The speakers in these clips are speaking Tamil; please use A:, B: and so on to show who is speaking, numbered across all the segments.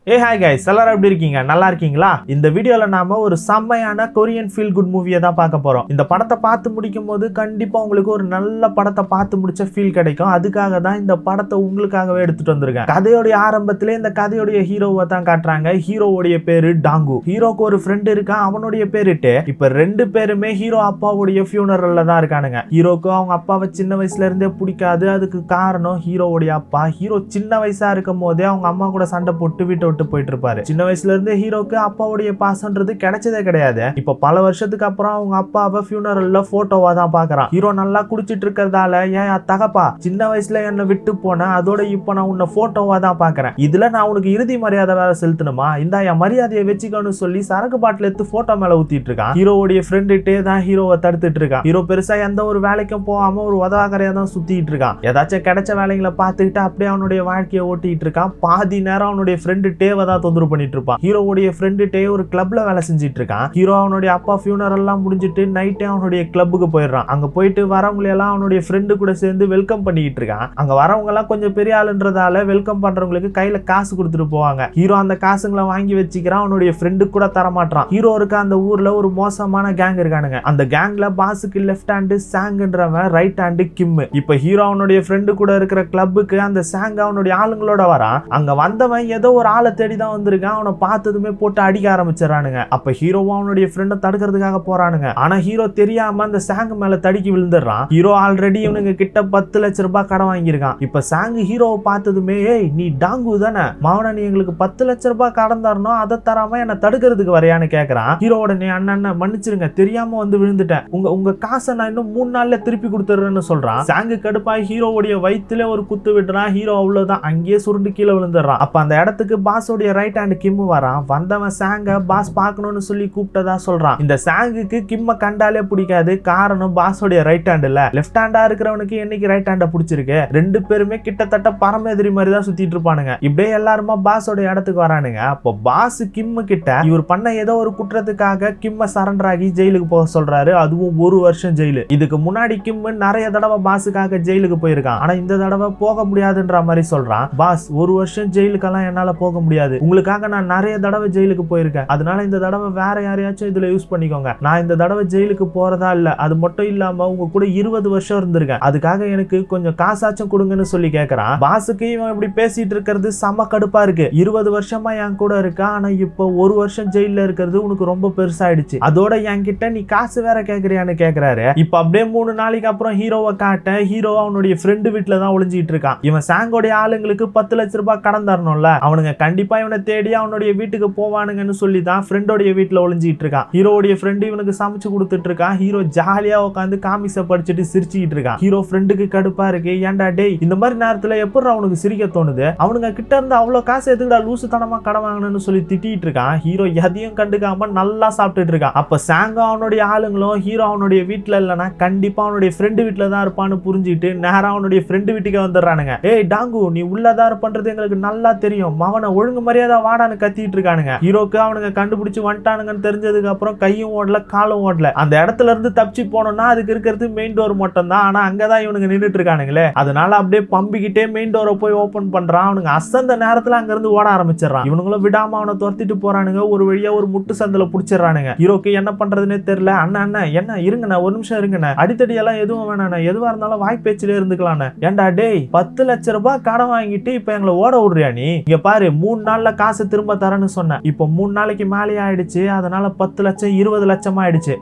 A: ஹாய் கைஸ், எல்லாரும் எப்படி இருக்கீங்க? நல்லா இருக்கீங்களா? இந்த வீடியோல நாம ஒரு செம்மையான கொரியன் ஃபீல் குட் மூவியை தான் பார்க்க போறோம். இந்த படத்தை பார்த்து முடிக்கும் போது கண்டிப்பா உங்களுக்கு ஒரு நல்ல படத்தை பார்த்து முடிச்ச ஃபீல் கிடைக்கும். அதுக்காக தான் இந்த படத்தை உங்களுக்காகவே எடுத்துட்டு வந்திருக்கேன். கதையோடைய ஆரம்பத்திலே இந்த கதையோடைய ஹீரோவை தான் காட்டுறாங்க. ஹீரோவுடைய பேரு டாங்கு. ஹீரோக்கு ஒரு ஃப்ரெண்ட் இருக்கான், அவனுடைய பேரு டே. இப்ப ரெண்டு பேருமே ஹீரோ அப்பாவுடைய ஃபியூனரல்ல தான் இருக்கானுங்க. ஹீரோக்கு அவங்க அப்பாவை சின்ன வயசுல இருந்தே பிடிக்காது. அதுக்கு காரணம் ஹீரோவுடைய அப்பா. ஹீரோ சின்ன வயசா இருக்கும் போதே அவங்க அம்மா கூட சண்டை போட்டு வீட்டை விட்டு போயிட்டு இருப்பாரு. சின்ன வயசுல இருந்து ஹீரோக்கு அப்பாவுடைய பாசம்ன்றது கிடைச்சதே கிடையாது. இப்ப பல வருஷத்துக்கு அப்புறம் அவங்க அப்பாவை ஃபியூனரல்ல போட்டோவா தான் பாக்குறான். ஹீரோ நல்லா குடிச்சிட்டு இருக்கிறதால, ஏன் தகப்பா சின்ன வயசுல என்ன விட்டு போன, அதோட இப்ப நான் உன்னை போட்டோவா தான் பாக்குறேன். இதுல நான் உனக்கு இறுதி மரியாதை வேற செலுத்தணுமா? இந்த என் மரியாதையை வச்சுக்கணும்னு சொல்லி சரக்கு பாட்டில் எடுத்து போட்டோ மேல ஊத்திட்டு இருக்கான். ஹீரோவுடைய ஃப்ரெண்டுட்டே தான் ஹீரோவை தடுத்துட்டு இருக்கான். ஹீரோ பெருசா எந்த ஒரு வேலைக்கும் போகாம ஒரு உதவாக்கரையா தான் சுத்திட்டு இருக்கான். ஏதாச்சும் கிடைச்ச வேலைகளை பார்த்துக்கிட்டு அப்படியே அவனுடைய வாழ்க்கையை ஓட்டிட்டு இருக்கான். பாதி நேரம் அவனுடைய ஃப்ரெண்டு டேவை தான் தொந்தரவு பண்ணிட்டு இருப்பான். ஹீரோவுடைய ஃப்ரெண்டு டே ஒரு கிளப்ல வேலை செஞ்சிட்டு இருக்கான். ஹீரோ அவனுடைய அப்பா ஃபியூனரல் எல்லாம் முடிஞ்சிட்டு நைட்டே அவனுடைய கிளப்புக்கு போயிடுறான். அங்க போயிட்டு வரவங்களை எல்லாம் அவனுடைய ஃப்ரெண்டு கூட சேர்ந்து வெல்கம் பண்ணிக்கிட்டு இருக்கான். அங்க வரவங்க எல்லாம் கொஞ்சம் பெரிய ஆளுன்றதால வெல்கம் பண்றவங்களுக்கு கையில காசு கொடுத்துட்டு போவாங்க. ஹீரோ அந்த காசுங்களை வாங்கி வச்சுக்கிறான். அவனுடைய ஃப்ரெண்டு கூட தரமாட்டான். ஹீரோ இருக்க அந்த ஊர்ல ஒரு மோசமான கேங் இருக்கானுங்க. அந்த கேங்ல பாஸுக்கு லெஃப்ட் ஹேண்டு சாங்ன்றவன், ரைட் ஹேண்டு கிம். இப்ப ஹீரோ அவனுடைய ஃப்ரெண்டு கூட இருக்கிற கிளப்புக்கு அந்த சாங் அவனுடைய ஆளுங்களோட வரான். அங்க வந்தவன் ஏதோ ஒரு ஆளை தேடி தான் வந்திருக்கான். அவனை பார்த்ததுமே போட்டு அடிக்க ஆரம்பிச்சிடறானுங்க. அப்ப ஹீரோவும் அவனுடைய ஃப்ரெண்டை தடுக்கிறதுக்காக போறானுங்க. ஆனா ஹீரோ தெரியாம அந்த சாங் மேல தடுக்கி விழுந்துடுறான். ஹீரோ ஆல்ரெடி இவனுங்க கிட்ட 10 லட்சம் ரூபாய் கடன் வாங்கியிருக்கான். இப்ப சாங் ஹீரோவை பார்த்ததுமே, ஏய் நீ டாங்கு தானே மாவன, நீ எங்களுக்கு 10 லட்சம் ரூபாய் கடன் தரணும், அதை தராம என்ன தடுக்கிறதுக்கு வரையான்னு கேட்கறான். ஹீரோட நீ அண்ணன் மன்னிச்சிருங்க, தெரியாம வந்து விழுந்துட்டேன், உங்க காசை நான் இன்னும் 3 நாள்ல திருப்பி கொடுத்துறேன்னு சொல்றான். சாங்கு கடுப்பாய் ஹீரோவுடைய வயிற்றுல ஒரு குத்து விட்டுறான். ஹீரோ அவ்வளவுதான் அங்கேயே சுருண்டு கீழே விழுந்துடுறான். அப்ப அந்த இடத்துக்கு பாஸோடைய ரைட் ஹேண்ட் கிம் வரான். வந்தவன் சாங்க பாஸ் பார்க்கணும்னு சொல்லி கூப்பிட்டதா சொல்றான். இந்த சாங்குக்கு கிம்ம கண்டாலே பிடிக்காது. காரணம் பாஸோடைய ரைட் ஹேண்ட் இல்ல, லெஃப்ட் ஹேண்டா இருக்கிறவனுக்கு என்னைக்கு ரைட் ஹேண்ட பிடிச்சிருக்கு. ரெண்டு பேருமே கிட்டத்தட்ட பரமேதிரி மாதிரி தான் சுத்திட்டு இருப்பானுங்க. இப்படியே எல்லாருமா பாஸோட இடத்துக்கு வரானுங்க. அப்போ பாஸ் கிம் கிட்ட இவர் பண்ண ஏதோ ஒரு குற்றத்துக்காக கிம்ம சரண்டர் ஆகி ஜெயிலுக்கு போக சொல்றாரு. அதுவும் 1 வருஷம் ஜெயிலு. இதுக்கு முன்னாடி கிம் நிறைய தடவை பாஸுக்காக ஜெயிலுக்கு போயிருக்கான். ஆனா இந்த தடவை போக முடியாதுன்ற மாதிரி சொல்றான். பாஸ் 1 வருஷம் ஜெயிலுக்கெல்லாம் என்னால போக முடியாது, உங்களுக்காக நான் நிறைய தடவை ஜெயிலுக்கு போயிருக்கேன், அதனால இந்த தடவை வேற யாரையாச்சும் இதுல யூஸ் பண்ணிக்கோங்க. நான் இந்த தடவை ஜெயிலுக்கு போறதா இல்ல, அது மட்டும் இல்லாம உங்க கூட 20 வருஷம் இருந்திருக்கேன், அதுக்காக எனக்கு கொஞ்சம் காசாச்சும் கொடுங்கன்னு சொல்லி கேட்கறான். பாஸுக்கு இவன் இப்படி பேசிட்டு இருக்கிறது செம கடுப்பா இருக்கு. 20 வருஷமா என் கூட இருக்கா, ஆனா இப்போ 1 வருஷம் ஜெயில இருக்கிறது உனக்கு ரொம்ப பெருசாயிடுச்சு, அதோட என்கிட்ட நீ காசு வேற கேக்குறியான்னு கேக்குறாரு. இப்ப அப்படியே 3 நாளைக்கு அப்புறம் ஹீரோவை காட்ட, ஹீரோ அவனுடைய ஃப்ரெண்டு வீட்டுல தான் ஒளிஞ்சிட்டு இருக்கான். இவன் சாங்கோடைய ஆளுங்களுக்கு 10 லட்சம் ரூபாய் கடன் தரணும்ல, அவனுங்க கண்டிப்பா இவனை தேடி அவனுடைய வீட்டுக்கு போவானுங்கன்னு சொல்லி தான் ஃப்ரெண்டோடைய வீட்டுல ஒளிஞ்சிட்டு இருக்கான். ஹீரோடைய ஃப்ரெண்டு இவனுக்கு சமைச்சு கொடுத்துட்டு இருக்கான். ஹீரோ ஜாலியா உட்காந்து காமிக்ஸை படிச்சுட்டு சிரிச்சுட்டு இருக்கான். ஹீரோ ஃப்ரெண்டுக்கு கடுப்பா இருக்கு. ஏன்டா டேய் இந்த மாதிரி நேரத்துல எப்படி அவனுக்கு சிரிக்க தோணுது, அவனுங்க கிட்ட இருந்து அவ்வளவு காசு எதுக்குடா லூசுத்தனமா கடன் வாங்கணும்னு சொல்லி திட்டிட்டு இருக்கான். ஹீரோ எதையும் கண்டுக்காம நல்லா சாப்பிட்டுட்டு இருக்கான். அப்ப சாங்க அவனுடைய ஆளுங்களும் ஹீரோ அவனுடைய வீட்டுல இல்லைன்னா கண்டிப்பா அவனுடைய ஃப்ரெண்டு வீட்டுல தான் இருப்பான்னு புரிஞ்சுட்டு நேரா அவனுடைய ஃப்ரெண்டு வீட்டுக்கு வந்துடுறானுங்க. ஏய் டாங்கு, நீ உள்ளதா இருப்பன்றது எங்களுக்கு நல்லா தெரியும், அவனை ஒழுங்கு மரியாதை வாடான்னு கத்திட்டு இருக்கானுங்க. ஹீரோக்கு அவனுங்க கண்டுபிடிச்சு வந்துட்டானுங்கன்னு தெரிஞ்சதுக்கு அப்புறம் கையும் ஓடல காலும் ஓடல. அந்த இடத்துல இருந்து தப்பிச்சு போனோம்னா அதுக்கு இருக்கிறது மெயின் டோர் மட்டும் தான். ஆனா அங்கதான் இவனுங்க நின்றுட்டு இருக்கானுங்களே, அதனால அப்படியே பம்பிக்கிட்டே மெயின் டோரை போய் ஓபன் பண்றான். அவனுங்க அசந்த நேரத்துல அங்க இருந்து ஓட ஆரம்பிச்சிடறான். இவனுங்களும் விடாம அவனை துரத்திட்டு போறானுங்க. ஒரு வழியா ஒரு முட்டு சந்தில புடிச்சிடறானுங்க. ஹீரோக்கு என்ன பண்றதுன்னே தெரியல. அண்ணா என்ன இருங்கண்ணா, ஒரு நிமிஷம் இருங்கண்ணா, அடித்தடி எல்லாம் எதுவும் வேணாண்ணா, எதுவா இருந்தாலும் வாய்ப்பேச்சிலே இருந்துக்கலாம். ஏன்டா டேய் 10 லட்சம் ரூபாய் கடன் வாங்கிட்டு இப்ப எங்களை ஓட விடுறியா நீ? இங்க பாரு 3 நாள்ல காசு திரும்ப தரேன்னு சொன்னேன், இப்போ 3 நாளைக்கு மேலே ஆயிடுச்சு, அதனால 10 லட்சம் 20 லட்சம் ஆயிடுச்சு.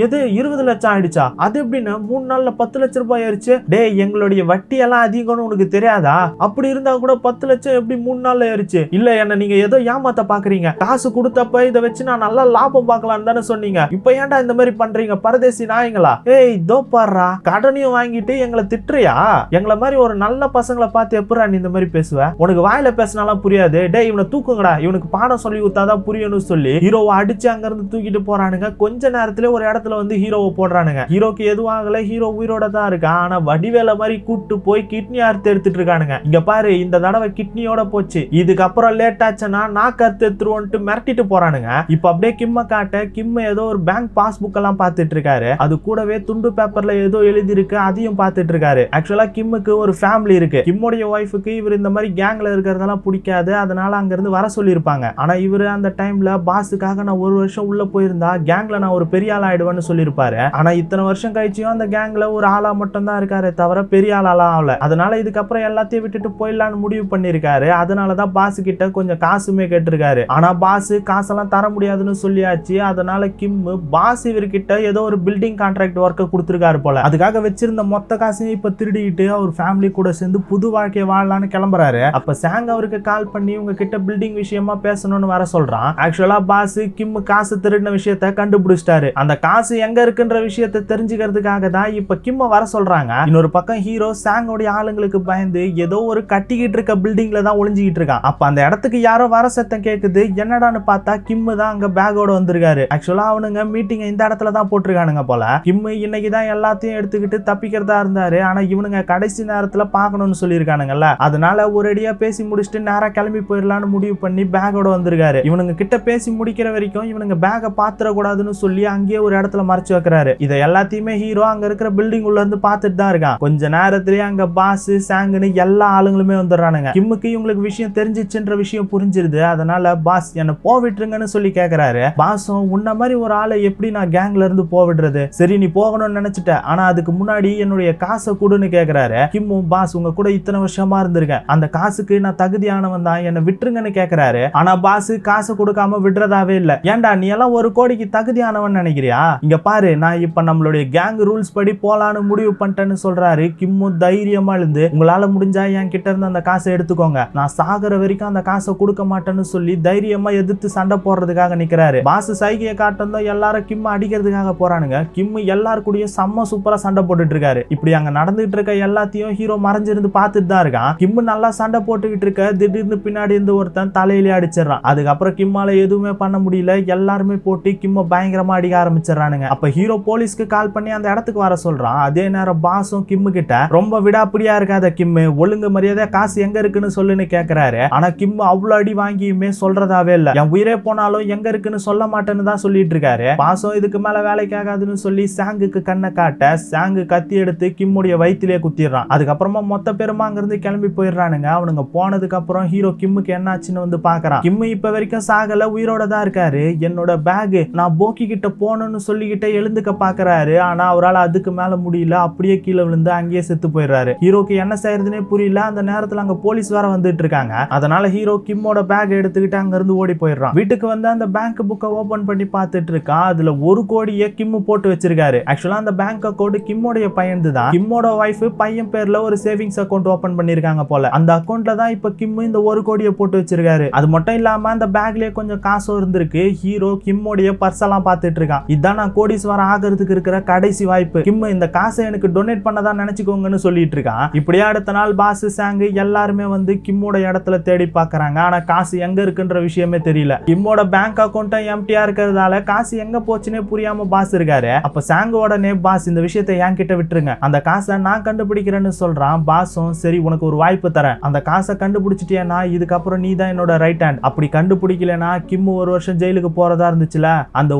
A: எது 20 லட்சம் ஆயிடுச்சா? அது எப்படின்னா 3 நாள்ல 10 லட்சம் ரூபாய் ஆயிடுச்சு? டேய் எங்களுடைய வட்டி எல்லாம் அதிகம்னு உனக்கு தெரியாதா? அப்படி இருந்தா கூட 10 லட்சம் எப்படி 3 நாள்ல ஆயிடுச்சு? இல்ல என்ன நீங்க ஏதோ ஏமாத்த பாக்குறீங்க, காசு கொடுத்தப்ப இதை வச்சு நான் நல்லா லாபம் பார்க்கலாம்னு தானே சொன்னீங்க, இப்ப ஏன்டா இந்த மாதிரி பண்றீங்க பரதேசி நாய்ங்களா? ஏய் தோ பாடுறா, கடனையும் வாங்கிட்டு எங்களை திட்டுறியா? எங்களை மாதிரி ஒரு நல்ல பசங்களை பார்த்து எப்படா நீ இந்த மாதிரி பேசுவ? உனக்கு வாயில பேசினாலாம் புரியாது. டேய் இவனை தூக்குங்கடா, இவனுக்கு பாடம் சொல்லி கொடுத்தாதான் புரியணும்னு சொல்லி ஹீரோவை அடிச்சு அங்க இருந்து தூக்கிட்டு போறானுங்க. கொஞ்ச நேரத்துல ஒரு இடத்துல வந்து ஹீரோவை போடுறானுங்க. ஹீரோக்கு எதுவும் ஆகல, ஹீரோ உயிரோட தான் இருக்கான். ஆனா வடிவேல மாதிரி கூட்டு போய் கிட்னி அறுத்து எடுத்துட்டு இருக்கானுங்க. இங்க பாரு இந்த தடவை கிட்னியோட போச்சு, இதுக்கப்புறம் லேட் ஆச்சுன்னா நாக்கு அறுத்து எடுத்துருவோன்ட்டு மிரட்டிட்டு போறானுங்க. இப்ப அப்படியே கிம்ம காட்ட, கிம் ஏதோ ஒரு பேங்க் பாஸ்புக் எல்லாம் பாத்துட்டு இருக்காரு. அது கூடவே துண்டு பேப்பர்ல ஏதோ எழுதி இருக்கு, அதையும் பாத்துட்டு இருக்காரு. ஆக்சுவலா கிம்முக்கு ஒரு ஃபேமிலி இருக்கு. கிம்முடைய ஒய்ஃபுக்கு இவர் இந்த மாதிரி கேங்ல இருக்கிறதெல்லாம் பிடிக்காது, அதனால ஆளை அங்க இருந்து வர சொல்லியிருப்பாங்க. ஆனா இவரு அந்த டைம்ல பாஸுக்காக நான் ஒரு வருஷம் உள்ள போயிருந்தா கேங்ல நான் ஒரு பெரிய ஆள் ஆயிடுவேன்னு சொல்லியிருப்பாரு. ஆனா இத்தனை வருஷம் கழிச்சும் அந்த கேங்ல ஒரு ஆளா மட்டும் தான் இருக்காரு தவிர பெரிய ஆளாலாம் ஆகல. அதனால இதுக்கப்புறம் எல்லாத்தையும் விட்டுட்டு போயிடலான்னு முடிவு பண்ணிருக்காரு. அதனாலதான் பாஸ் கிட்ட கொஞ்சம் காசுமே கேட்டிருக்காரு. ஆனா பாஸ் காசெல்லாம் தர முடியாதுன்னு சொல்லியாச்சு. அதனால கிம் பாஸ் இவர்கிட்ட ஏதோ ஒரு பில்டிங் கான்ட்ராக்ட் ஒர்க்க கொடுத்திருக்காரு போல. அதுக்காக வச்சிருந்த மொத்த காசையும் இப்ப திருடிட்டு அவர் ஃபேமிலி கூட சேர்ந்து புது வாழ்க்கையை வாழலான்னு கிளம்புறாரு. அப்ப சாங் அவருக்கு கால் பண்ணி உங்ககிட்ட பில்டிங் விஷயமா பேசணும்னு வர சொல்றான். ஆக்சுவலா பாஸ் கிம் காசு திருடின விஷயத்த கண்டுபிடிச்சிட்டாரு. அந்த காசு எங்க இருக்குன்ற விஷயத்த தெரிஞ்சுக்கிறதுக்காக தான் இப்ப கிம்ம வர சொல்றாங்க. இன்னொரு பக்கம் ஹீரோ சாங்கோட ஆளுங்களுக்கு பயந்து ஏதோ ஒரு கட்டிக்கிட்டு இருக்க பில்டிங்ல தான் ஒளிஞ்சிக்கிட்டு இருக்கான். அப்ப அந்த இடத்துக்கு யாரோ வர சத்தம் கேக்குது. என்னடான்னு பார்த்தா கிம் தான் அங்க பேக்கோட வந்திருக்காரு. ஆக்சுவலா அவனுங்க மீட்டிங் இந்த இடத்துல தான் போட்டிருக்கானுங்க போல. கிம் இன்னைக்கு தான் எல்லாத்தையும் எடுத்துக்கிட்டு தப்பிக்கிறதா இருந்தாரு. ஆனா இவனுங்க கடைசி நேரத்துல பாக்கணும்னு சொல்லியிருக்கானுங்கல்ல. அதனால ஒரேடியா பேசி முடிச்சுட்டு நேரா கிளம்பி போயிடலான்னு முடிவு பண்ணி பேக்கோட வந்திருக்காரு. இவனுங்க கிட்ட பேசி முடிக்கிற வரைக்கும் இவனுங்க பேக்கை பாத்துற கூடாதுன்னு சொல்லி அங்கேயே ஒரு இடத்துல மறைச்சு வைக்கிறாரு. இதை எல்லாத்தையுமே ஹீரோ அங்க இருக்கிற பில்டிங் உள்ள இருந்து பார்த்துட்டு தான் இருக்கான். கொஞ்ச நேரத்திலேயே அங்க பாஸ் சாங்குன்னு எல்லா ஆளுங்களுமே வந்துடுறானுங்க. கிம்முக்கு இவங்களுக்கு விஷயம் தெரிஞ்சிச்சுன்ற விஷயம் புரிஞ்சிருது. அதனால பாஸ் என்ன போவிட்டுருங்கன்னு சொல்லி கேக்குறாரு. பாஸும் உன்ன மாதிரி ஒரு ஆளை எப்படி நான் கேங்ல இருந்து போவிடுறது, சரி நீ போகணும்னு நினைச்சிட்ட, ஆனா அதுக்கு முன்னாடி என்னுடைய காசை கொடுன்னு கேக்குறாரு. கிம்மும் பாஸ் உங்க கூட இத்தனை வருஷமா இருந்திருக்கேன், அந்த காசுக்கு நான் தகுதியானவன் தான், என்ன விட்டுருங்கன்னு கேக்குறாரு. ஆனா பாஸ் காசு கொடுக்காம விடுறதாவே இல்ல. ஏன்டா நீ எல்லாம் ஒரு கோடிக்கு தகுதியானவன் நினைக்கிறியா, இங்க பாரு நான் இப்ப நம்மளுடைய கேங் ரூல்ஸ் படி போலான்னு முடிவு பண்ணிட்டேன்னு சொல்றாரு. கிம்மும் தைரியமா இருந்து உங்களால முடிஞ்சா என் கிட்ட இருந்து அந்த காசை எடுத்துக்கோங்க, நான் சாகுற வரைக்கும் அந்த காசை கொடுக்க மாட்டேன்னு சொல்லி தைரியமா எதிர்த்து சண்டை போடுறதுக்காக நிக்கிறாரு. பாஸ் சைகையை காட்டணும் எல்லாரும் கிம் அடிக்கிறதுக்காக போறானுங்க. கிம் எல்லாரு கூடயும் செம்ம சூப்பரா சண்டை போட்டுட்டு இருக்காரு. இப்படி அங்க நடந்துட்டு இருக்க எல்லாத்தையும் ஹீரோ மறைஞ்சிருந்து பார்த்துட்டு தான் இருக்கான். கிம் நல்லா சண்டை போட்டுக்கிட்டு இருக்க திடீர்னு பின்னாடி இருந்து ஒருத்தன் தலையிலே அடிச்சிடறான். அதுக்கப்புறம் கிம்மால எதுவுமே பண்ண முடியல. எல்லாருமே போட்டு கிம்ம பயங்கரமா அடிக்க ஆரம்பிச்சிடறானுங்க. அப்ப ஹீரோ போலீஸ்க்கு கால் பண்ணி அந்த இடத்துக்கு வர சொல்றான். அதே நேரம் பாஸும் கிம் கிட்ட ரொம்ப விடாப்பிடியா இருக்காத கிம், ஒழுங்கு மரியாதை காசு எங்க இருக்குன்னு சொல்லுன்னு கேக்குறாரு. ஆனா கிம் அவ்வளவு அடி வாங்கியுமே சொல்றதாவே இல்ல. என் உயிரே போனாலும் எங்க இருக்குன்னு சொல்ல மாட்டேன்னு தான் சொல்லிட்டு இருக்காரு. பாஸும் இதுக்கு மேல வேலைக்கு ஆகாதுன்னு சொல்லி சாங்குக்கு கண்ணை காட்ட சாங்கு கத்தி எடுத்து கிம்முடைய வயிற்றிலே குத்திடுறான். அதுக்கப்புறமா மொத்த பேருமா அங்க இருந்து கிளம்பி போயிடுறானுங்க. அவனுங்க போனதுக்கு அப்புறம் ஹீரோ கிம்முக்கு என்னாச்சுன்னு வந்து பாக்குறான். கிம் இப்ப வரைக்கும் சாகல, உயிரோட தான் இருக்காரு. என்னோட பேக் நான் போக்கி கிட்ட போகணும்னு சொல்லிக்கிட்டே எழுந்துக்க பாக்குறாரு. ஆனா அவரால் அதுக்கு மேல முடியல, அப்படியே கீழே விழுந்து அங்கேயே செத்து போயிடுறாரு. ஹீரோக்கு என்ன செய்யறதுனே புரியல. அந்த நேரத்துல அங்க போலீஸ் வேற வந்துட்டு இருக்காங்க. அதனால ஹீரோ கிம்மோட பேக் எடுத்துக்கிட்டு அங்க இருந்து ஓடி போயிடுறான். வீட்டுக்கு வந்து அந்த பேங்க் புக்கை ஓபன் பண்ணி பார்த்துட்டு இருக்கான். அதுல 1 கோடியை கிம்மு போட்டு வச்சிருக்காரு. ஆக்சுவலா அந்த பேங்க் அக்கௌண்ட் கிம்மோடைய பையன் தான். கிம்மோட வைஃப் பையன் பேர்ல ஒரு சேவிங்ஸ் அக்கௌண்ட் ஓபன் பண்ணிருக்காங்க போல. அந்த அக்கௌண்ட்ல தான் இப்ப கிம் இந்த 1 கோடியை போட்டு வச்சிருக்காரு. அது மட்டும் இல்லாம அந்த பேக்லயே கொஞ்சம் காசும் இருந்திருக்கு. ஹீரோ கிம்மோடைய பர்ஸ் எல்லாம் பார்த்துட்டு இருக்கான். இதான் நான் கோடீஸ்வரன் ஆகிறதுக்கு இருக்கிற கடைசி வாய்ப்பு, கிம் இந்த காசை எனக்கு டொனேட் பண்ணதான் நினைச்சுக்கோங்கன்னு சொல்லிட்டு இருக்கான். இப்படியே அடுத்த நாள் பாஸ் சாங்கு எல்லாருமே வந்து கிம்மோட இடத்துல தேடி பாக்குறாங்க. ஆனா காசு எங்க இருக்குன்ற விஷயமே தெரியல. கிம்மோட பேங்க் அக்கௌண்ட் எம்டியா இருக்கிறதால காசு எங்க போச்சுன்னே புரியாம பாஸ் இருக்காரு. அப்ப சாங்கு உடனே பாஸ் இந்த விஷயத்தை என்கிட்ட விட்டுருங்க, அந்த காசை நான் கண்டுபிடிக்கிறேன்னு சொல்றான். பாஸும் சரி உனக்கு ஒரு வாய்ப்பு தரேன், அந்த காசை கண்டுபிடிச்சிட்டேன்னா இதுக்கப்புறம் நீ தான் என்னோட ரைட் ஹேண்ட், அப்படி கண்டுபிடிக்கலனா கிம் 1 வருஷம் ஜெயிலுக்கு போறதா இருந்துச்சுல, அந்த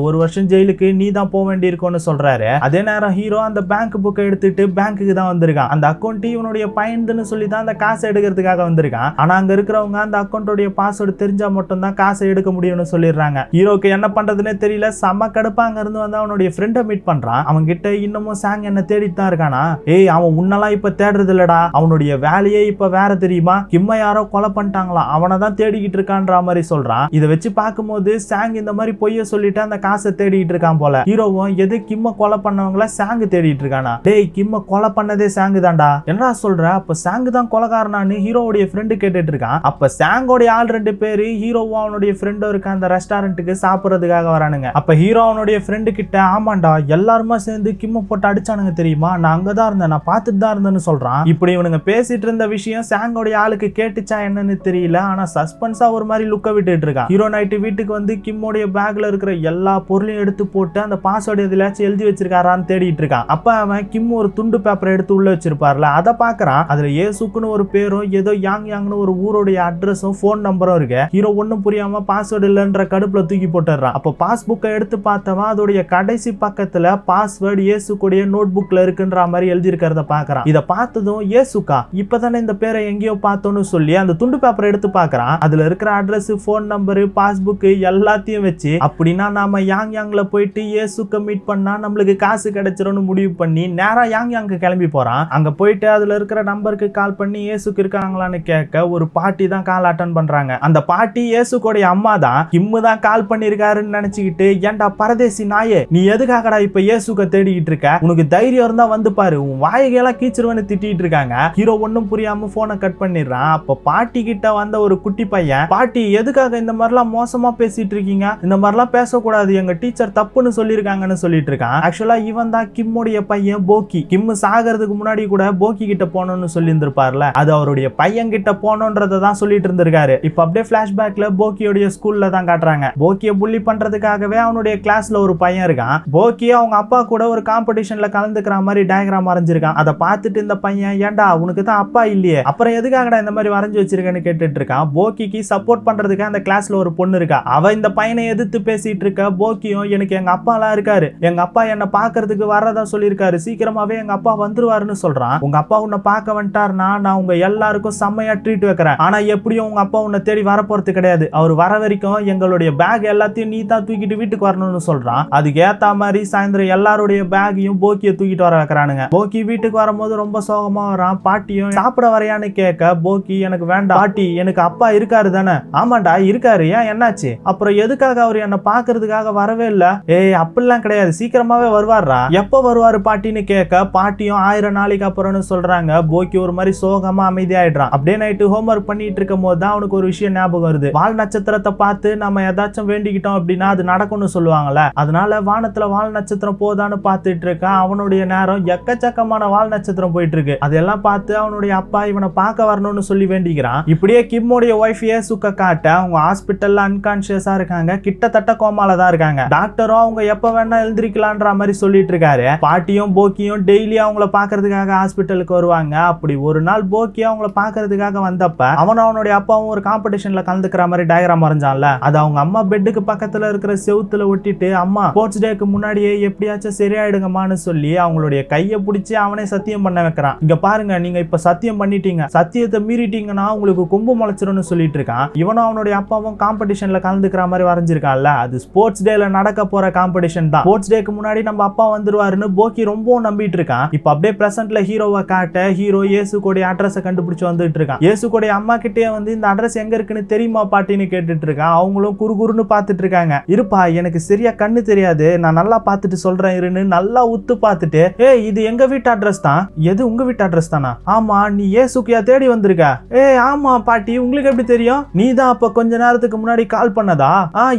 A: 1 வருஷம் ஜெயிலுக்கு நீ தான் போக வேண்டி இருக்கும்னு சொல்றாரு. அதே நேரம் ஹீரோ அந்த பேங்க் புக்கை எடுத்துட்டு பேங்க்குக்கு தான் வந்திருக்கான். அந்த அக்கௌண்ட் இவனுடைய பயன்துன்னு சொல்லி தான் அந்த காசை எடுக்கிறதுக்காக வந்திருக்கான். ஆனா அங்க இருக்கிறவங்க அந்த அக்கௌண்டோடைய பாஸ்வேர்டு தெரிஞ்சா மட்டும் தான் காசை எடுக்க முடியும்னு சொல்லிடுறாங்க. ஹீரோக்கு என்ன பண்றதுன்னே தெரியல. செம்ம கடுப்பா அங்க இருந்து வந்து அவனுடைய ஃப்ரெண்டை மீட் பண்றான். அவன் கிட்ட இன்னமும் சாங் என்ன தேடிட்டு தான் இருக்கானா, ஏய் அவன் உன்னெல்லாம் இப்ப தேடுறது இல்லடா, அவனுடைய வேலையே இப்ப வேற தெரியுமா, கிம்ம யாரோ கொலை பண்ணிட்டாங்களா, அவனை தான் தேடிக்கிட்டு இருக்கான்ற மாதிரி சொல்றான். இதை வச்சு பார்க்கும்போது சாங் இந்த மாதிரி பொய்ய சொல்லிட்டு அந்த காசை தேடிட்டு இருக்கான் போல. ஹீரோவும் எது கிம்ம கொலை பண்ணவங்கள சாங் தேடிட்டு இருக்கானா, டேய் கிம்ம கொலை பண்ணதே சாங்கு தான்டா, என்னடா சொல்ற, அப்ப சாங்கு தான் கொலைகாரனான்னு ஹீரோவுடைய ஃப்ரெண்டு கேட்டுட்டு இருக்கான். அப்ப சாங்கோடைய ஆள் 2 பேரு ஹீரோவும் அவனுடைய ஃப்ரெண்டும் இருக்க அந்த ரெஸ்டாரண்ட்டுக்கு சாப்பிடுறதுக்காக வரானுங்க. அப்ப ஹீரோ அவனுடைய ஃப்ரெண்டு கிட்ட ஆமாண்டா எல்லாருமா சேர்ந்து கிம்ம போட்டு அடிச்சானுங்க தெரியுமா, நான் அங்கதான் இருந்தேன், நான் பார்த்துட்டு தான் இருந்தேன்னு சொல்றான். இப்படி இவனுங்க பேசிட்டு இருந்த விஷயம் சாங்கோடைய ஆளுக்கு கேட்டுச்சா என்னன்னு தெரியல. ஆனா சஸ்பென்ஸா ஒரு மாதிரி லுக்க விட்டுட்டு இருக்கான். ஹீரோ நைட்டு வீட்டுக்கு வந்து கிம்மோடைய பேக்ல இருக்கிற எல்லா பொருளையும் எடுத்து போட்டு அந்த பாஸ்வேர்டு எதுலாச்சும் எழுதி வச்சிருக்காரான்னு தேடிட்டு இருக்கான். அப்ப அவன் கிம் ஒரு துண்டு பேப்பர் எடுத்து உள்ள வச்சிருப்பார்ல, அதை பாக்குறான். அதுல ஏசுக்குன்னு ஒரு பேரும் ஏதோ யாங்னு ஒரு ஊருடைய அட்ரஸும் போன் நம்பரும் இருக்கு. ஹீரோ ஒன்னும் புரியாம பாஸ்வேர்டு இல்லன்ற கடுப்புல தூக்கி போட்டுறான். அப்ப பாஸ்புக்கை எடுத்து பார்த்தவன் அதோடைய கடைசி பக்கத்துல பாஸ்வேர்டு ஏசுக்குடைய நோட் புக்ல இருக்குன்ற மாதிரி எழுதி இருக்கிறத பாக்குறான். இதை பார்த்ததும் ஏசுக்கா இப்பதானே இந்த பேரை எங்கேயோ பார்த்தோன்னு சொல்லி அந்த துண்டு பேப்பர் எடுத்து பாக்குறான். அதுல இருக்கிற அட்ரஸ், போன் நம்பர், பாஸ்புக் எல்லாத்தையும் வச்சு அப்படின்னா நாம யாங்யாங்ல போயிட்டு இயேசுக்க மீட் பண்ணா நம்மளுக்கு காசு கிடைச்சிரும்னு முடிவு பண்ணி நேரா யாங்யாங்க்கு கிளம்பி போறான். அங்க போயிட்டு அதுல இருக்கிற நம்பருக்கு கால் பண்ணி இயேசுக்கு இருக்காங்களான்னு கேட்க ஒரு பாட்டி தான் கால் அட்டன் பண்றாங்க. அந்த பாட்டி இயேசுக்கோடைய அம்மா தான். கிம்மு தான் கால் பண்ணிருக்காருன்னு நினைச்சுக்கிட்டு, ஏன்டா பரதேசி நாயே, நீ எதுக்காகடா இப்ப இயேசுக்க தேடிக்கிட்டு இருக்க? உனக்கு தைரியம் இருந்தா வந்து பாரு, உன் வாய்கையெல்லாம் கீச்சிருவன்னு திட்டிட்டு இருக்காங்க. ஹீரோ ஒன்னும் புரியாம போனை கட் பண்ணிடுறான். அப்ப பாட்டி கிட்ட வந்த ஒரு குட்டி பையன், பாட்டி எதுக்காக இந்த மாதிரிலாம் மோசமா பேசிட்டு இருக்கீங்க? இந்த மாதிரிலாம் பேசக்கூடாது, எங்க டீச்சர் தப்புன்னு சொல்லிருக்காங்கன்னு சொல்லிட்டு இருக்கான். ஆக்சுவலா இவன் தான் கிம்முடைய பையன் போக்கி. கிம் சாகிறதுக்கு முன்னாடி கூட போக்கி கிட்ட போனோம்னு சொல்லி இருந்திருப்பார்ல, அது அவருடைய பையன் கிட்ட போனோன்றதை தான் சொல்லிட்டு இருந்திருக்காரு. இப்ப அப்படியே பிளாஷ்பேக்ல போக்கியோடைய ஸ்கூல்ல தான் காட்டுறாங்க. போக்கிய புள்ளி பண்றதுக்காகவே அவனுடைய கிளாஸ்ல ஒரு பையன் இருக்கான். போக்கி அவங்க அப்பா கூட ஒரு காம்படிஷன்ல கலந்துக்கிற மாதிரி டயக்ராம் வரைஞ்சிருக்கான். அதை பார்த்துட்டு இந்த பையன், ஏன்டா உனக்கு தான் அப்பா இல்லையே, அப்புறம் எதுக்காகடா இந்த மாதிரி வரைஞ்சு வச்சிருக்கேன்னு கேட்டுட்டு இருக்கான். போக்கிக்கு சப்போர்ட் பண்றதுக்கு அந்த கிளாஸ்ல ஒரு பொண்ணு இருக்கா. அவ இந்த பையனை எதிர்த்து பேசிட்டு இருக்க. போக்கியும், எனக்கு எங்க அப்பா எல்லாம் இருக்காரு, எங்க அப்பா என்ன பாக்குறதுக்கு வரதா சொல்லியிருக்காரு, சீக்கிரமாவே எங்க அப்பா வந்துருவாருன்னு சொல்றான். உங்க அப்பா உன்னை பார்க்க வந்துட்டாருன்னா நான் உங்க எல்லாருக்கும் செம்மையா ட்ரீட் வைக்கிறேன். ஆனா எப்படியும் உங்க அப்பா உன்னை தேடி வரப்போறது கிடையாது. அவர் வர வரைக்கும் எங்களுடைய பேக் எல்லாத்தையும் நீ தான் தூக்கிட்டு வீட்டுக்கு வரணும்னு சொல்றான். அதுக்கு ஏத்த மாதிரி சாயந்தரம் எல்லாருடைய பேக்கையும் போக்கிய தூக்கிட்டு வர வைக்கிறானுங்க. போக்கி வீட்டுக்கு வரும்போது ரொம்ப சோகமா வரான். பாட்டியும் சாப்பிட வரையான்னு கேட்க, போக்கி, எனக்கு வேண்டாம் பாட்டி, எனக்கு அப்பா இருக்காரு தானே. ஆமாண்டா இருக்காரு, ஏன் என்னாச்சு? அப்புறம் எதுக்காக அவர் என்ன பாக்குறதுக்காக வரவே இல்ல? ஏய் அப்படிலாம் கிடையாது, சீக்கிரமாவே வருவாரா. எப்ப வருவாரு பாட்டின்னு கேட்க, பாட்டியும் 1000 நாளைக்கு அப்புறம்னு சொல்றாங்க. போக்கி ஒரு மாதிரி சோகமா அமைதியாயிடுறான். அப்படியே நைட்டு ஹோம்ஒர்க் பண்ணிட்டு இருக்கும் போது தான் அவனுக்கு ஒரு விஷயம் ஞாபகம் வருது. வால் நட்சத்திரத்தை பார்த்து நம்ம ஏதாச்சும் வேண்டிக்கிட்டோம் அப்படின்னா அது நடக்கும்னு சொல்லுவாங்கல்ல. அதனால வானத்துல வால் நட்சத்திரம் போதான்னு பார்த்துட்டு இருக்கான். அவனுடைய நேரம் எக்கச்சக்கமான வால் நட்சத்திரம் போயிட்டு இருக்கு. அதெல்லாம் பார்த்து அவனுடைய அப்பா இவனை பார்க்க வரணும்னு சொல்லி வேண்டிக்கிறான். இப்படியே கிம்முடைய ஒய்ஃப் ஏசுக்க காட்ட அவங்க ஹாஸ்பிட்டல்ல அன்கான்சியஸா இருக்காங்க. கிட்டத்தட்ட கோமால தான் இருக்காங்க. டாக்டரும் அவங்க எப்ப வேணா எழுந்திரிக்கலான்ற மாதிரி சொல்லிட்டு இருக்காரு. பாட்டியும் போக்கியும் டெய்லி அவங்கள பாக்குறதுக்காக ஹாஸ்பிட்டலுக்கு வருவாங்க. அப்படி ஒரு நாள் போக்கி அவங்கள பாக்குறதுக்காக வந்தப்ப அவனுடைய அப்பாவும் ஒரு காம்படிஷன்ல கலந்துக்கிற மாதிரி டயக்ராம் வரைஞ்சான்ல, அது அவங்க அம்மா பெட்டுக்கு பக்கத்துல இருக்கிற செவுத்துல ஒட்டிட்டு, அம்மா ஸ்போர்ட்ஸ் டேக்கு முன்னாடியே எப்படியாச்சும் சரியாயிடுங்கம்மான்னு சொல்லி அவங்களுடைய கையை பிடிச்சி அவனே சத்தியம் பண்ண வைக்கிறான். இங்க பாருங்க, நீங்க இப்ப சத்தியம் பண்ணிட்டீங்க, சத்தியத்தை மீறிட்டீங்கன்னா உங்களுக்கு கொம்பு முளைச்சிரும்னு சொல்லிட்டு இருக்கான். இவனும் அவனுடைய அப்பாவும் காம்படிஷன்ல கலந்துக்கிற மாதிரி வரைஞ்சிருக்கான்ல, அது ஸ்போர்ட்ஸ் டேல நடக்க போற காம்படிஷன் தான். ஸ்போர்ட்ஸ் டேக்கு முன்னாடி நம்ம அப்பா வந்துருவாருன்னு போக்கி ரொம்ப நம்பிட்டு இருக்கான். இப்ப அப்படியே பிரசன்ட்ல ஹீரோவை காட்ட, ஹீரோ இயேசுவோட அட்ரஸை கண்டுபிடிச்சு வந்துட்டு இருக்கான். இயேசுவோட அம்மா கிட்டே வந்து இந்த அட்ரஸ் எங்க இருக்குன்னு தெரியுமா பாட்டின்னு கேட்டுட்டு இருக்கான். அவங்களும் குறுகுறுன்னு பார்த்துட்டு இருக்காங்க. இருப்பா, எனக்கு சரியா கண்ணு தெரியாது, நான் நல்லா பார்த்துட்டு சொல்றேன் இருன்னு நல்லா உத்து பார்த்துட்டு, ஏய் இது எங்க வீட்டு அட்ரஸ் தான். எது உங்க வீட்டு அட்ரஸ் தானா? ஆமா, நீ இயேசுக்கியா தேடி வந்திருக்க? ஏய் ஆமா பாட்டி, உங்களுக்கு எப்படி தெரியும்? நீ தான் அப்ப கொஞ்ச நேரத்துக்கு முன்னாடி கால் பண்ணதா?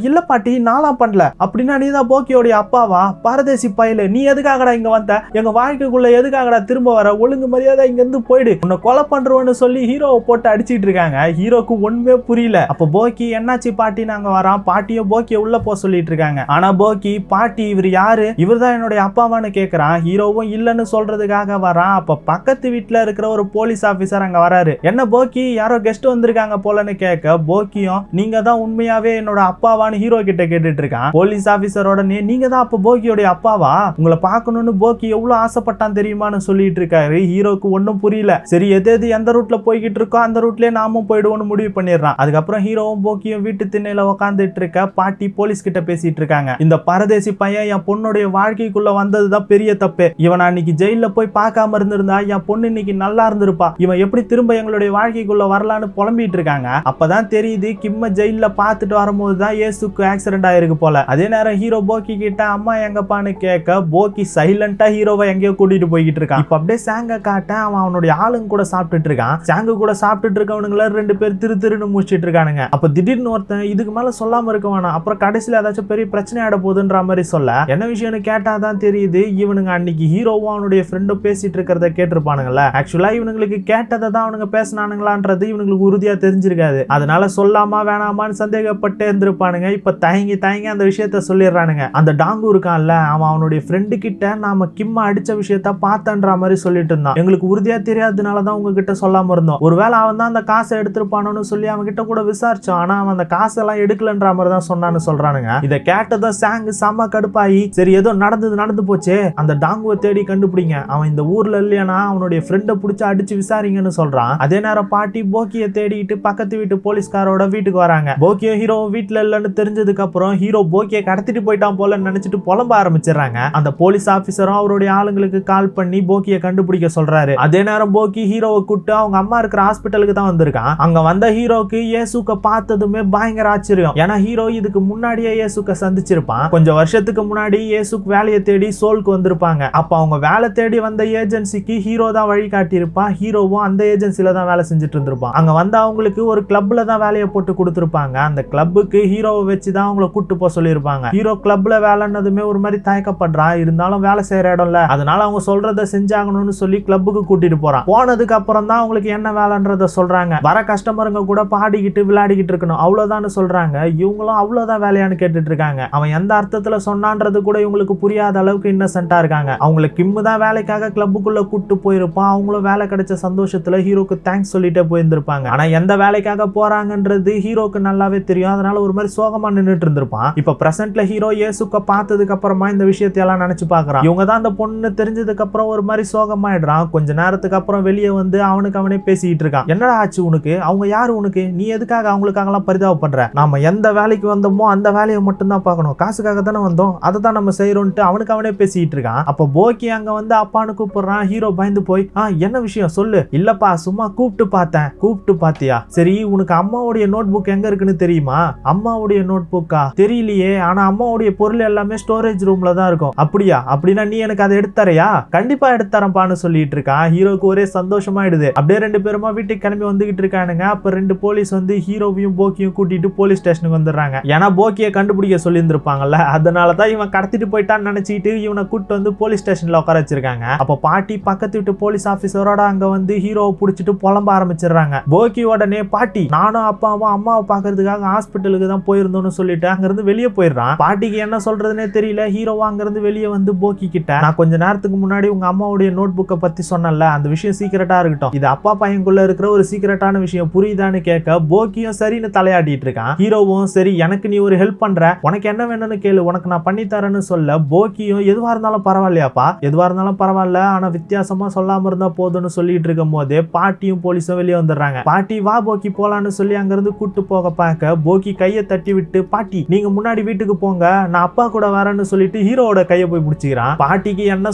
A: இல்ல பாட்டி, நான்லாம் பண்ணல. அப்படின்னா நீ தான் போக்கியோட அப்பாவா? பரதேசி பையல, நீ எதுக்காகடா இங்க வந்த? எங்க வாழ்க்கைக்குள்ள எதுக்காகடா திரும்ப வர? ஒழுங்கு மரியாதை இங்க இருந்து போயிடு, உன்னை கொலை பண்றோன்னு சொல்லி ஹீரோவை போட்டு அடிச்சிட்டு இருக்காங்க. ஹீரோக்கு ஒண்ணுமே புரியல. அப்ப போக்கி, என்னாச்சு பாட்டி? நாங்க வரான். பாட்டியும் போக்கிய உள்ள போ சொல்லிட்டு இருக்காங்க. ஆனா போக்கி, பாட்டி இவர் யாரு? இவர் தான் என்னுடைய அப்பாவான்னு கேக்குறான். ஹீரோவும் இல்லன்னு சொல்றதுக்காக வரான். அப்ப பக்கத்து வீட்டுல இருக்கிற ஒரு போலீஸ் ஆபீசர் அங்க வராரு. என்ன போக்கி, யாரோ கெஸ்ட் வந்திருக்காங்க போலன்னு கேட்க, போக்கியும் நீங்க தான் உண்மையாவே என்னோட அப்பாவான்னு ஹீரோ கிட்ட கேட்டுட்டு இருக்கான். போலீஸ் ஆபீசரோட, நீங்க தான் அப்ப போக்கியோட அப்பாவா? உங்களை பார்க்கணும்னு போக்கி எவ்வளவு ஆசைப்பட்டான் தெரியுமான்னு சொல்லிட்டு இருக்காரு. ஹீரோக்கு ஒன்னும் புரியல. சரி, எது எந்த ரூட்ல போய்கிட்டு இருக்கோ அந்த ரூட்லயே நாமும் போயிடுவோம்னு முடிவு பண்ணிடுறான். அதுக்கப்புறம் ஹீரோவும் போக்கியும் வீட்டு திண்ணையில உட்காந்துட்டு இருக்க. பாட்டி போலீஸ் கிட்ட பேசிட்டு இருக்காங்க. இந்த பரதேசி பையன் என் பொண்ணுடைய வாழ்க்கைக்குள்ள வந்ததுதான் பெரிய தப்பு. இவன் அன்னைக்கு ஜெயில போய் பார்க்காம இருந்திருந்தா என் பொண்ணு இன்னைக்கு நல்லா இருந்திருப்பா. இவன் எப்படி திரும்ப எங்களுடைய வாழ்க்கைக்குள்ள வரலான்னு புலம்பிட்டு இருக்காங்க. அப்பதான் தெரியுது, கிம்ம ஜெயில பார்த்துட்டு வரும்போது தான் இயேசுக்கு ஆக்சிடென்ட் ஆயிருக்கு போல. அதே நேரம் ஹீரோ போக்கி கிட்ட அம்மா எங்கப்பான்னு கேட்க, போக்கி சைலண்டா ஹீரோவை எங்கேயோ கூட்டிட்டு போய்கிட்டு இருக்கான். இப்ப அப்படியே சாங்க காட்ட, அவனுடைய ஆளுங்க கூட சாப்பிட்டுட்டு இருக்கான். சாங்கு கூட சாப்பிட்டுட்டு இருக்கவனுங்கள 2 பேர் திருன்னு முடிச்சிட்டு இருக்கானுங்க. அப்ப திடீர்னு ஒருத்தன், இதுக்கு மேல சொல்லாம இருக்க வேணாம், அப்புறம் கடைசியில ஏதாச்சும் பெரிய பிரச்சனை ஆட போகுதுன்ற மாதிரி சொல்ல, என்ன விஷயம்னு கேட்டாதான் தெரியுது, இவனுங்க அன்னைக்கு ஹீரோவும் அவனுடைய ஃப்ரெண்டும் பேசிட்டு இருக்கிறத கேட்டிருப்பானுங்கல்ல. ஆக்சுவலா இவனுங்களுக்கு கேட்டதை தான் அவனுங்க பேசினானுங்களான்றது இவனுங்களுக்கு உறுதியா தெரிஞ்சிருக்காது. அதனால சொல்லாமா வேணாமான்னு சந்தேகப்பட்டு இருந்திருப்பானுங்க. இப்ப தயங்கி அந்த விஷயத்த சொல்லிடுறானுங்க. அந்த டாங்கு இருக்கான்ல, அவன் அவனுடைய ஃப்ரெண்டு கிட்ட நாம கிம்ம அடிச்ச விஷயத்த பார்த்தன்ற மாதிரி சொல்லிட்டு இருந்தான். எங்களுக்கு உறுதியா தெரியாததுனாலதான் உங்ககிட்ட சொல்லாம இருந்தோம். ஒருவேளை அவன் தான் அந்த காசை எடுத்திருப்பானு சொல்லி அவன் கிட்ட கூட விசாரிச்சோம். ஆனா அவன் அந்த காசெல்லாம் எடுக்கலன்ற மாதிரி தான் சொன்னான்னு சொல்றானுங்க. இதை கேட்டதும் சாங் செம்ம கடுப்பாயி, சரி ஏதோ நடந்து போச்சு, அந்த டாங்குவை தேடி கண்டுபிடிங்க, அவன் இந்த ஊர்ல இல்லையானா அவனுடைய ஃப்ரெண்டை பிடிச்சி அடிச்சு விசாரிங்கன்னு சொல்றான். அதே நேரம் பாட்டி போக்கிய தேடிட்டு வாங்கிட்டு பக்கத்து வீட்டு போலீஸ்காரோட வீட்டுக்கு வராங்க. போக்கியும் ஹீரோ வீட்டுல இல்லன்னு தெரிஞ்சதுக்கு அப்புறம் ஹீரோ போக்கியை கடத்திட்டு போயிட்டான் போல நினைச்சிட்டு புலம்ப ஆரம்பிச்சிடறாங்க. அந்த போலீஸ் ஆபீசரும் அவருடைய ஆளுங்களுக்கு கால் பண்ணி போக்கியை கண்டுபிடிக்க சொல்றாரு. அதே நேரம் போக்கி ஹீரோவை கூப்பிட்டு அவங்க அம்மா இருக்கிற ஹாஸ்பிட்டலுக்கு தான் வந்திருக்கான். அங்க வந்த ஹீரோக்கு இயேசுக்க பார்த்ததுமே பயங்கர ஆச்சரியம். ஏன்னா ஹீரோ இதுக்கு முன்னாடியே இயேசுக்க சந்திச்சிருப்பான். கொஞ்சம் வருஷத்துக்கு முன்னாடி இயேசுக்கு வேலையை தேடி சோல்க்கு வந்திருப்பாங்க. அப்ப அவங்க வேலை தேடி வந்த ஏஜென்சிக்கு ஹீரோ தான் வழி காட்டியிருப்பான். ஹீரோவும் அந்த ஏஜென்சில தான் வேலை செஞ்சுட்டு இருந்திருப்பான். அங்க வந்து அவங்களுக்கு ஒரு கிளப்ல தான் வேலையை போட்டு கொடுத்திருப்பாங்க. அந்த கிளப்புக்கு ஹீரோவை வச்சுதான் அவங்கள கூட்டு போக சொல்லியிருப்பாங்க. ஹீரோ கிளப்ல வேலைன்னதுமே ஒரு மாதிரி தயக்கப்படுறா. இருந்தாலும் வேலை செய்யற இடம்ல, அதனால அவங்க சொல்றத செஞ்சாகணும்னு சொல்லி கிளப்புக்கு கூட்டிட்டு போறான். போனதுக்கு அப்புறம் தான் அவங்களுக்கு என்ன வேலைன்றத சொல்றாங்க. வர கஸ்டமருங்க கூட பாடிக்கிட்டு விளையாடிக்கிட்டு இருக்கணும் அவ்வளவுதான் சொல்றாங்க. இவங்களும் அவ்வளவுதான் வேலையான்னு கேட்டுட்டு இருக்காங்க. அவன் எந்த அர்த்தத்துல சொன்னான்றது கூட இவங்களுக்கு புரியாத அளவுக்கு இன்னசென்ட்டா இருக்காங்க. அவங்களுக்கு கிம்மு தான் வேலைக்காக கிளப்புக்குள்ள கூட்டு போயிருப்பான். அவங்களும் வேலை கிடைச்ச சந்தோஷத்துல ஹீரோக்கு தேங்க்ஸ் சொல்லிட்டே போயிருந்திருப்பாங்க. ஆனா எந்த வேலைக்காக போறாங்கன்றது ஹீரோக்கு நல்லாவே தெரியும். அதனால ஒரு மாதிரி சோகமா நின்னுட்டு இருந்திருப்பான். இப்ப பிரசன்ட்ல ஹீரோ இயேசுக்க பார்த்ததுக்கு அப்புறமா இந்த விஷயத்தை எல்லாம் நினைச்சு பாக்குறான். இவங்க தான் அந்த பொண்ணு தெரிஞ்சதுக்கு அப்புறம் ஒரு மாதிரி சோகமாயிடுறான். கொஞ்ச நேரத்துக்கு அப்புறம் வெளியே வந்து அவனுக்கு அவனே பேசிக்கிட்டு இருக்கான். என்னடா ஆச்சு உனக்கு? அவங்க யாரு உனக்கு? நீ எதுக்காக அவங்களுக்காக எல்லாம் பரிதாபப்படுற? நாம எந்த வேலைக்கு வந்தோமோ அந்த வேலையை மட்டும் தான் பார்க்கணும். காசுக்காக தானே வந்தோம், அதை தான் நம்ம செய்யறோம்ட்டு அவனுக்கு அவனே பேசிக்கிட்டு இருக்கான். அப்ப போக்கி அங்க வந்து அப்பான்னு கூப்பிடுறான். ஹீரோ பயந்து போய் என்ன விஷயம் சொல்லு. இல்லப்பா சும்மா கூப்பிட்டு பார்த்தேன். கூப்பிட்டு பாத்தியா? சரி உனக்கு அம்மாவுடைய நோட் புக் எங்க இருக்குன்னு தெரியுமா? அம்மாவுடைய நோட் புக்கா? தெரியலையே. ஆனா அம்மாவுடைய பொருள் எல்லாமே ஸ்டோரேஜ் ரூம்ல தான் இருக்கும். அப்படியா? அப்படின்னா நீ எனக்கு அதை எடுத்தரையா? கண்டிப்பா எடுத்தரப்பான்னு சொல்லிட்டு இருக்கான். ஹீரோக்கு ஒரே சந்தோஷமாயிடுது. அப்படியே ரெண்டு பேருமா வீட்டுக்கு கிளம்பி வந்துகிட்டு இருக்கானுங்க. அப்ப ரெண்டு போலீஸ் வந்து ஹீரோவையும் போக்கியும் கூட்டிட்டு போலீஸ் ஸ்டேஷனுக்கு வந்துடுறாங்க. ஏன்னா போக்கியை கண்டுபிடிக்க சொல்லி இருந்திருப்பாங்கல்ல, அதனாலதான் இவன் கடத்திட்டு போயிட்டான்னு நினைச்சிட்டு இவனை கூட்டு வந்து போலீஸ் ஸ்டேஷன்ல உட்கார வச்சிருக்காங்க. அப்ப பாட்டி பக்கத்து வீட்டு போலீஸ் ஆபீசரோட அங்க வந்து ஹீரோவை புடிச்சிட்டு புலம்ப ஆரம்பிச்சிடுறாங்க. போக்கி உடனே பாட்டி நானும் அப்பாவும் அம்மாவை பாக்குறதுக்காக ஹாஸ்பிட்டலுக்கு தான் போயிருந்தோம்னு சொல்லிட்டு அங்க இருந்து வெளியே போயிடுறான். பாட்டிக்கு என்ன சொல்றதுன்னே தெரியல. ஹீரோவா அங்க இருந்து வெளியே வந்து போக்கி கிட்ட நான் கொஞ்ச நேரத்துக்கு முன்னாடி உங்க அம்மாவுடைய நோட் புக்கை பத்தி சொன்னல, அந்த விஷயம் சீக்கிரட்டா இருக்கட்டும், இது அப்பா பையனுக்குள்ள இருக்கிற ஒரு சீக்கிரட்டான விஷயம், புரியுதான்னு கேட்க போக்கியும் சரின்னு தலையாட்டிட்டு இருக்கான். ஹீரோவும் சரி எனக்கு நீ ஒரு ஹெல்ப் பண்ற, உனக்கு என்ன வேணும்னு கேளு, உனக்கு நான் பண்ணி தரேன்னு சொல்ல போக்கியும் எதுவா இருந்தாலும் பரவாயில்லையாப்பா, எதுவா இருந்தாலும் பரவாயில்ல, ஆனா வித்தியாசமா சொல்லாம இருந்தா போதும்னு சொல்லிட்டு இருக்கும் போதே பாட்டியும் போலீஸும் வெளியே வந்துடுறாங்க. பாட்டி வா போக்கி போலான்னு சொல்லி அங்க இருந்து கூட்டு போக பார்க்க போக்கி கையை தட்டி விட்டு பாட்டி நீங்க முன்னாடி வீட்டுக்கு போங்க, நான் அப்பா கூட வரேன்னு சொல்லிட்டு ஹீரோவோட கையை போய் பிடிச்சிக்கிறான். பாட்டிக்கு என்ன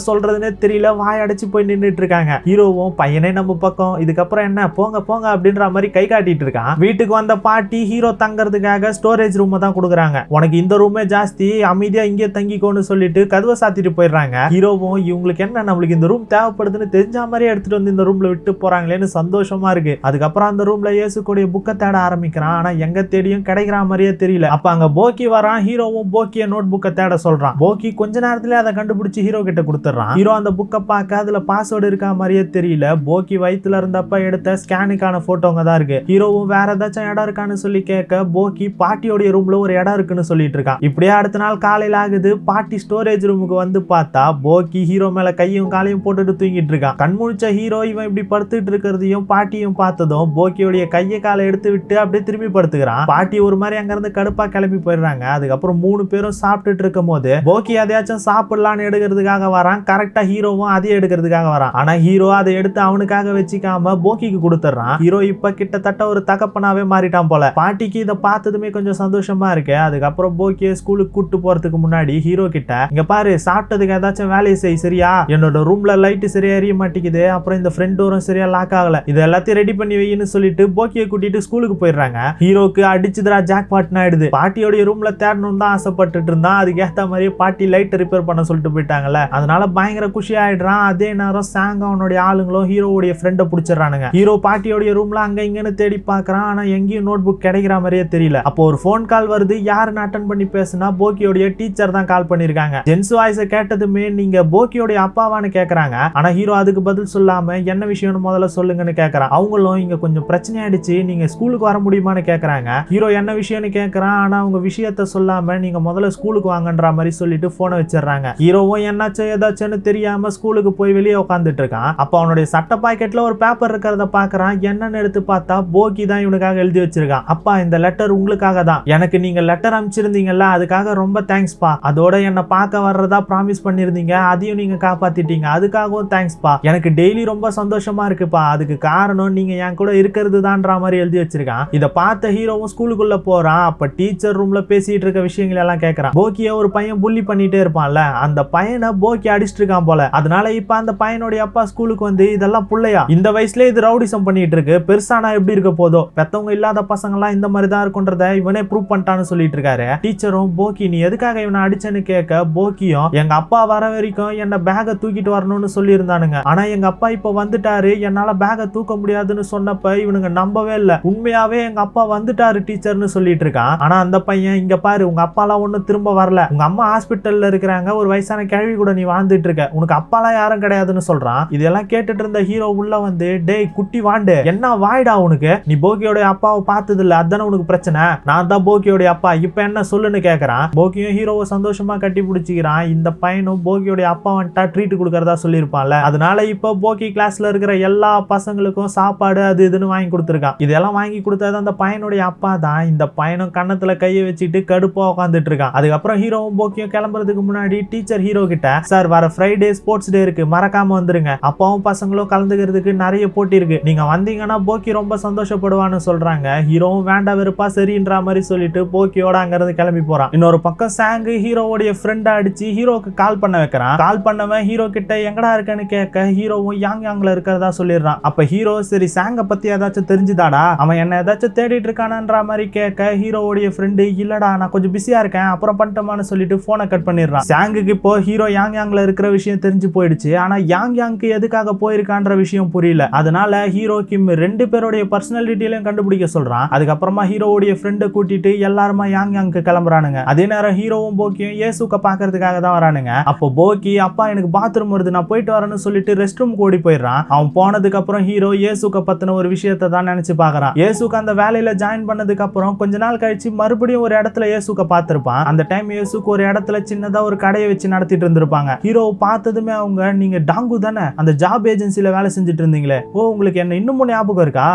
A: சொல்றதுன்னே தெரியல, வாய் அடைச்சு போய் நின்றுட்டு இருக்காங்க. ஹீரோவும் பையனே நம்ம பக்கம், இதுக்கப்புறம் என்ன போங்க போங்க அப்படின்ற மாதிரி கை காட்டிட்டு இருக்கான். வீட்டுக்கு வந்த பாட்டி ஹீரோ தங்கறதுக்காக ஸ்டோரேஜ் ரூம் தான் கொடுக்குறாங்க. உனக்கு இந்த ரூமே ஜாஸ்தி, அமைதியா இங்கே தங்கிக்கோன்னு சொல்லிட்டு கதவை சாத்திட்டு போயிடுறாங்க. ஹீரோவும் இவங்களுக்கு என்ன நம்மளுக்கு இந்த ரூம் தேவைப்படுதுன்னு தெரிஞ்ச மாதிரியே எடுத்துட்டு வந்து இந்த ரூம்ல விட்டு போறாங்களேன்னு சந்தோஷமா இருக்கு. அதுக்கப்புறம் அந்த ரூம்ல இயேசுடைய புக்கை தேட ஆரம்பிக்கிறான். ஆனா எங்க தேடியும் கிடைக்கிற மாதிரியே தெரியல. அப்ப அங்க போக்கி வரான். ஹீரோவும் போக்கிய நோட் புக்கை தேட சொல்றான். போக்கி கொஞ்ச நேரத்துல அதை கண்டுபிடிச்சு ஹீரோ கிட்ட கொடுத்துறான். ஹீரோ அந்த புக்கை பார்க்க அதுல பாஸ்வேர்டு இருக்கா மாதிரியே தெரியல. போக்கி வயித்துல இருந்தப்ப எடுத்த ஸ்கேனுக்கான போட்டோங்க தான் இருக்கு. ஹீரோவும் வேற ஏதாச்சும் இடம் இருக்கான்னு சொல்லி கேட்க போக்கி பாட்டியோட ரூம்ல ஒரு இடம் இருக்குன்னு சொல்லிட்டு இருக்கான். இப்படியே அடுத்த நாள் காலையில ஆகுது. பாட்டி ஸ்டோரேஜ் ரூமுக்கு வந்து பார்த்தா போக்கி ஹீரோ மேல கையும் காலையும் போட்டுட்டு தூங்கிட்டு இருக்கான். கண்முழிச்ச ஹீரோ இவன் இப்படி படுத்துட்டு இருக்கிறதையும் பாட்டியும் பார்த்ததும் போக்கியோடைய கையை காலை எடுத்து விட்டு அப்படியே திரும்பி படுத்துக்கிறான். பாட்டி ஒரு மாதிரி அங்க இருந்து கடுப்பா கிளம்பி போயிடுறாங்க. அதுக்கப்புறம் மூணு பேரும் சாப்பிட்டுட்டு இருக்கும் போது போக்கி அதையாச்சும் சாப்பிடலான்னு எடுக்கிறதுக்காக வரான். கரெக்டா ஹீரோவும் அதையே எடுக்கிறதுக்காக வரான். ஆனா ஹீரோ அதை எடுத்து அவனுக்காக வச்சுக்காம போக்கிக்கு கொடுத்துறான். ஹீரோ இப்ப கிட்டத்தட்ட ஒரு தகப்பனாவே மாறிட்டான் போல. பாட்டிக்கு இதை பார்த்ததுமே கொஞ்சம் சந்தோஷமா இருக்கு. அதுக்கப்புறம் போக்கிய ஸ்கூலுக்கு கூட்டு போறதுக்கு முன்னாடி ஹீரோ கிட்ட இங்க பாரு சாப்பிட்டதுக்கு ஏதாச்சும் வேலையை செய் சரியா, என்னோட ரூம்ல லைட் சரியா எரிய மாட்டேங்குது, அப்புறம் இந்த ஃப்ரண்ட் டோரும் சரியா லாக் ஆகல, இது எல்லாத்தையும் ரெடி பண்ணி வைன்னு சொல்லிட்டு போக்கியை கூட்டிட்டு ஸ்கூலுக்கு போயிடுறாங்க. ஹீரோக்கு அடிச்சுதுரா ஜாக் பாட்டன் ஆயிடுது. பாட்டியோட ரூம்ல தேடணும் தான் ஆசைப்பட்டுட்டு இருந்தான். அதுக்கு ஏத்த மாதிரியே பாட்டி லைட் ரிப்பேர் பண்ண சொல்லிட்டு போயிட்டாங்கல்ல, அதனால பயங்கர குஷி ஆயிடுறான். அதே நேரம் சாங் அவனுடைய ஆளுங்களும் ஹீரோவுடைய ஃப்ரெண்டை பிடிச்சிடறானுங்க. ஹீரோ பாட்டியோட ரூம்ல அங்க இங்கன்னு தேடி பாக்குறான். ஆனா எங்கேயும் நோட் புக் கிடைக்கிற மாதிரியே தெரியல. அப்போ ஒரு போன் கால் வருது. யாருன்னு அட்டன் பண்ணி பேசினா போக்கியோடைய டீச்சர் தான் கால் பண்ணிருக்காங்க. ஜென்ஸ் வாய்ஸை கேட்டதுமே நீங்க போக்கியோடைய அப்பாவான்னு கேக்குறாங்க. ஆனா ஹீரோ அதுக்கு பதில் சொல்லாம என்ன விஷயம்னு முதல்ல சொல்லுங்கன்னு கேக்குறான். அவங்களும் இங்க கொஞ்சம் பிரச்சனை ஆயிடுச்சு, நீங்க ஸ்கூலுக்கு வர முடியுமான்னு கேக்குறாங்க. ஹீரோ என்ன விஷயம்னு கேக்குறான். ஆனா அவங்க விஷயத்த சொல்லாம நீங்க முதல்ல ஸ்கூலுக்கு வாங்கன்ற மாதிரி சொல்லிட்டு போனை வச்சிடறாங்க. ஹீரோவும் என்னாச்சும் ஏதாச்சும்னு தெரியாம ஸ்கூலுக்கு போய் வெளியே உட்காந்துட்டு இருக்கான். அப்ப அவனுடைய சட்ட பாக்கெட்ல ஒரு பேப்பர் இருக்கிறத பாக்குறான். என்னன்னு எடுத்து பார்த்தா போக்கி தான் இவனுக்காக எழுதி வச்சிருக்கான். அப்பா இந்த லெட்டர் உங்களுக்காக தான், எனக்கு நீங்க லெட்டர் அனுப்பிச்சிருந்தீங்கல்ல அதுக்காக ரொம்ப தேங்க்ஸ் பா, அதோட என்ன பார்க்க வர்றதா ப்ராமிஸ் பண்ணிருந்தீங்க, அதையும் நீங்க காப்பாத்திட்டீங்க, அதுக்காகவும் தேங்க்ஸ் பா, எனக்கு டெய்லி ரொம்ப சந்தோஷமா இருக்குப்பா, அதுக்கு காரணம் நீங்க என் கூட இருக்கிறது இதுதான்ற மாதிரி எழுதி வச்சிருக்கான். இதை பார்த்த ஹீரோவும் ஸ்கூலுக்குள்ள போறான். அப்ப டீச்சர் ரூம்ல பேசிட்டு இருக்க விஷயங்கள் எல்லாம் கேட்கறான். போக்கிய ஒரு பையன் புள்ளி பண்ணிட்டே இருப்பான்ல, அந்த பையனை போக்கி அடிச்சிட்டு இருக்கான் போல. அதனால இப்ப அந்த பையனுடைய அப்பா ஸ்கூலுக்கு வந்து இதெல்லாம் புள்ளையா, இந்த வயசுல இது ரவுடிசம் பண்ணிட்டு இருக்கு, பெருசானா எப்படி இருக்க போதோ, பெத்தவங்க இல்லாத பசங்க எல்லாம் இந்த மாதிரி தான் இருக்குன்றத இவனே ப்ரூவ் பண்ணிட்டான்னு சொல்லிட்டு இருக்காரு. டீச்சரும் போக்கி நீ எதுக்காக இவனை அடிச்சேன்னு கேட்க, போக்கியும் எங்க அப்பா வர வரைக்கும் என்ன பேக தூக்கிட்டு வரணும்னு சொல்லி இருந்தானுங்க, ஆனா எங்க அப்பா இப்ப வந்துட்டாரு, என்னால பேக தூக்க முடியாதுன்னு சொன்னப்ப இவனுங்க நம்பவே இல்ல, உண்மையாவே எங்க அப்பா வந்துட்டாரு டீச்சர்னு சொல்லிட்டு இருக்கான். ஆனா அந்த பையன் இங்க பாரு உங்க அப்பாலாம் ஒண்ணு திரும்ப வரல, உங்க அம்மா ஹாஸ்பிட்டல்ல இருக்கிறாங்க, ஒரு வயசான கிழவி கூட நீ வாழ்ந்துட்டு இருக்க, உனக்கு அப்பாலாம் யாரும் கிடையாதுன்னு சொல்றான். இதெல்லாம் கேட்டுட்டு இருந்த ஹீரோ உள்ள வந்து டேய் குட்டி வாண்டு என்ன வாய்டா உனக்கு, நீ போக்கியோட அப்பாவை பார்த்தது இல்ல, அதானே உனக்கு பிரச்சனை, நான் தான் போக்கியோட அப்பா, இப்ப என்ன சொல்லுன்னு கேக்குறான். போக்கியும் ஹீரோவை சந்தோஷமா கட்டி பிடிச்சிக்கிறான். இந்த பையனும் போக்கியோட அப்பா வந்துட்டா ட்ரீட் கொடுக்கறதா சொல்லியிருப்பான்ல, அதனால இப்ப போக்கி கிளாஸ்ல இருக்கிற எல்லா பசங்களுக்கும் சாப்பாடு அது இதுன்னு வாங்கி கொடுத்துருக்கான். இதெல்லாம் வாங்கி கொடுத்தது அந்த பையனுடைய அப்பா தான். இந்த பையனும் கண்ணத்துல கையை வச்சுட்டு கடுப்பா உட்காந்துட்டு இருக்கான். அதுக்கப்புறம் ஹீரோவும் போக்கியும் கிளம்புறதுக்கு முன்னாடி டீச்சர் ஹீரோ கிட்ட சார் வர ஃப்ரைடே ஸ்போர்ட்ஸ் டே இருக்கு, மறக்காம வந்துருங்க, அப்பாவும் பசங்களும் கலந்துக்கிறதுக்கு நிறைய போட்டி இருக்கு, நீங்க வந்தீங்கன்னா போக்கி ரொம்ப சந்தோஷப்படுவான்னு சொல்றாங்க. ஹீரோவும் வேண்டாம் வெறுப்பா சரின்ற மாதிரி சொல்லிட்டு போக்கியோட அங்கிருந்து கிளம்பி போறான். இன்னொரு பக்கம் சாங்கு ஹீரோவுடைய ஃப்ரெண்ட் அடிச்சு ஹீரோக்கு கால் பண்ண வைக்கிறான். கால் பண்ணவன் ஹீரோ கிட்ட எங்கடா இருக்கன்னு கேட்க ஹீரோவும் யாங்ல இருக்கிறதா சொல்லிடுறான். அப்ப ஹீரோ சரி சாங்க பத்தி ஏதாச்சும் தெரிஞ்சுதாடா, அவன் என்ன ஏதாச்சும் தேடிட்டு இருக்கானன்ற மாதிரி கேட்க ஹீரோவுடைய ஃப்ரெண்டு இல்லடா நான் கொஞ்சம் பிஸியா இருக்கேன் அப்புறம் பண்ணிட்டோமான்னு சொல்லிட்டு போனை கட் பண்ணிடுறான். சாங்குக்கு இப்போ ஹீரோ யாங்ல இருக்கிற விஷயம் தெரிஞ்சு போயிடுச்சு. ஆனா யாங்க்கு எதுக்காக போயிருக்கான்ற விஷயம் புரியல. அதனால ஹீரோ கிம் ரெண்டு பேருடைய பர்சனல் டீடைலையும் கண்டுபிடிக்க சொல்றான். அதுக்கப்புறமா ஹீரோவுடைய ஃப்ரெண்டை கூட்டிட்டு எல்லாருமா யாங்க்கு கிளம்புறானுங்க. அதே நேரம் ஹீரோவும் போக்கியும் ஏசுக்க பாக்குறதுக்காக தான் வரானுங்க. அப்போ போக்கி அப்பா எனக்கு பாத்ரூம் வருது நான் போயிட்டு வரேன்னு சொல்லிட்டு ரெஸ்ட் ரூம் ஓடி போயிடுறான். அவன் போனதுக்கு அப்புறம் ஹீரோ ஏசுக்க பத்தின ஒரு விஷயத்தை தான் நினைச்சு பாக்குறான். ஏசுக்கு அந்த வேலையில ஜாயின் பண்ணதுக்கு அப்புறம் கொஞ்ச நாள் கழிச்சு மறுபடியும் ஒரு இடத்துல ஏசுக்க பார்த்திருப்பான். அந்த டைம் ஏசுக்கு ஒரு இடத்துல சின்னதா ஒரு கடையை வச்சு நடத்திட்டு இருந்திருப்பாங்க. ஹீரோ பார்த்ததுமே அவங்க நீங்க டாங்கு தானே, அந்த ஜாப் ஏஜென்சில வேலை செஞ்சுட்டு இருந்தீங்களே, ஓ உங்களுக்கு என்ன இன்னமும் ஞாபகம் இருக்கா,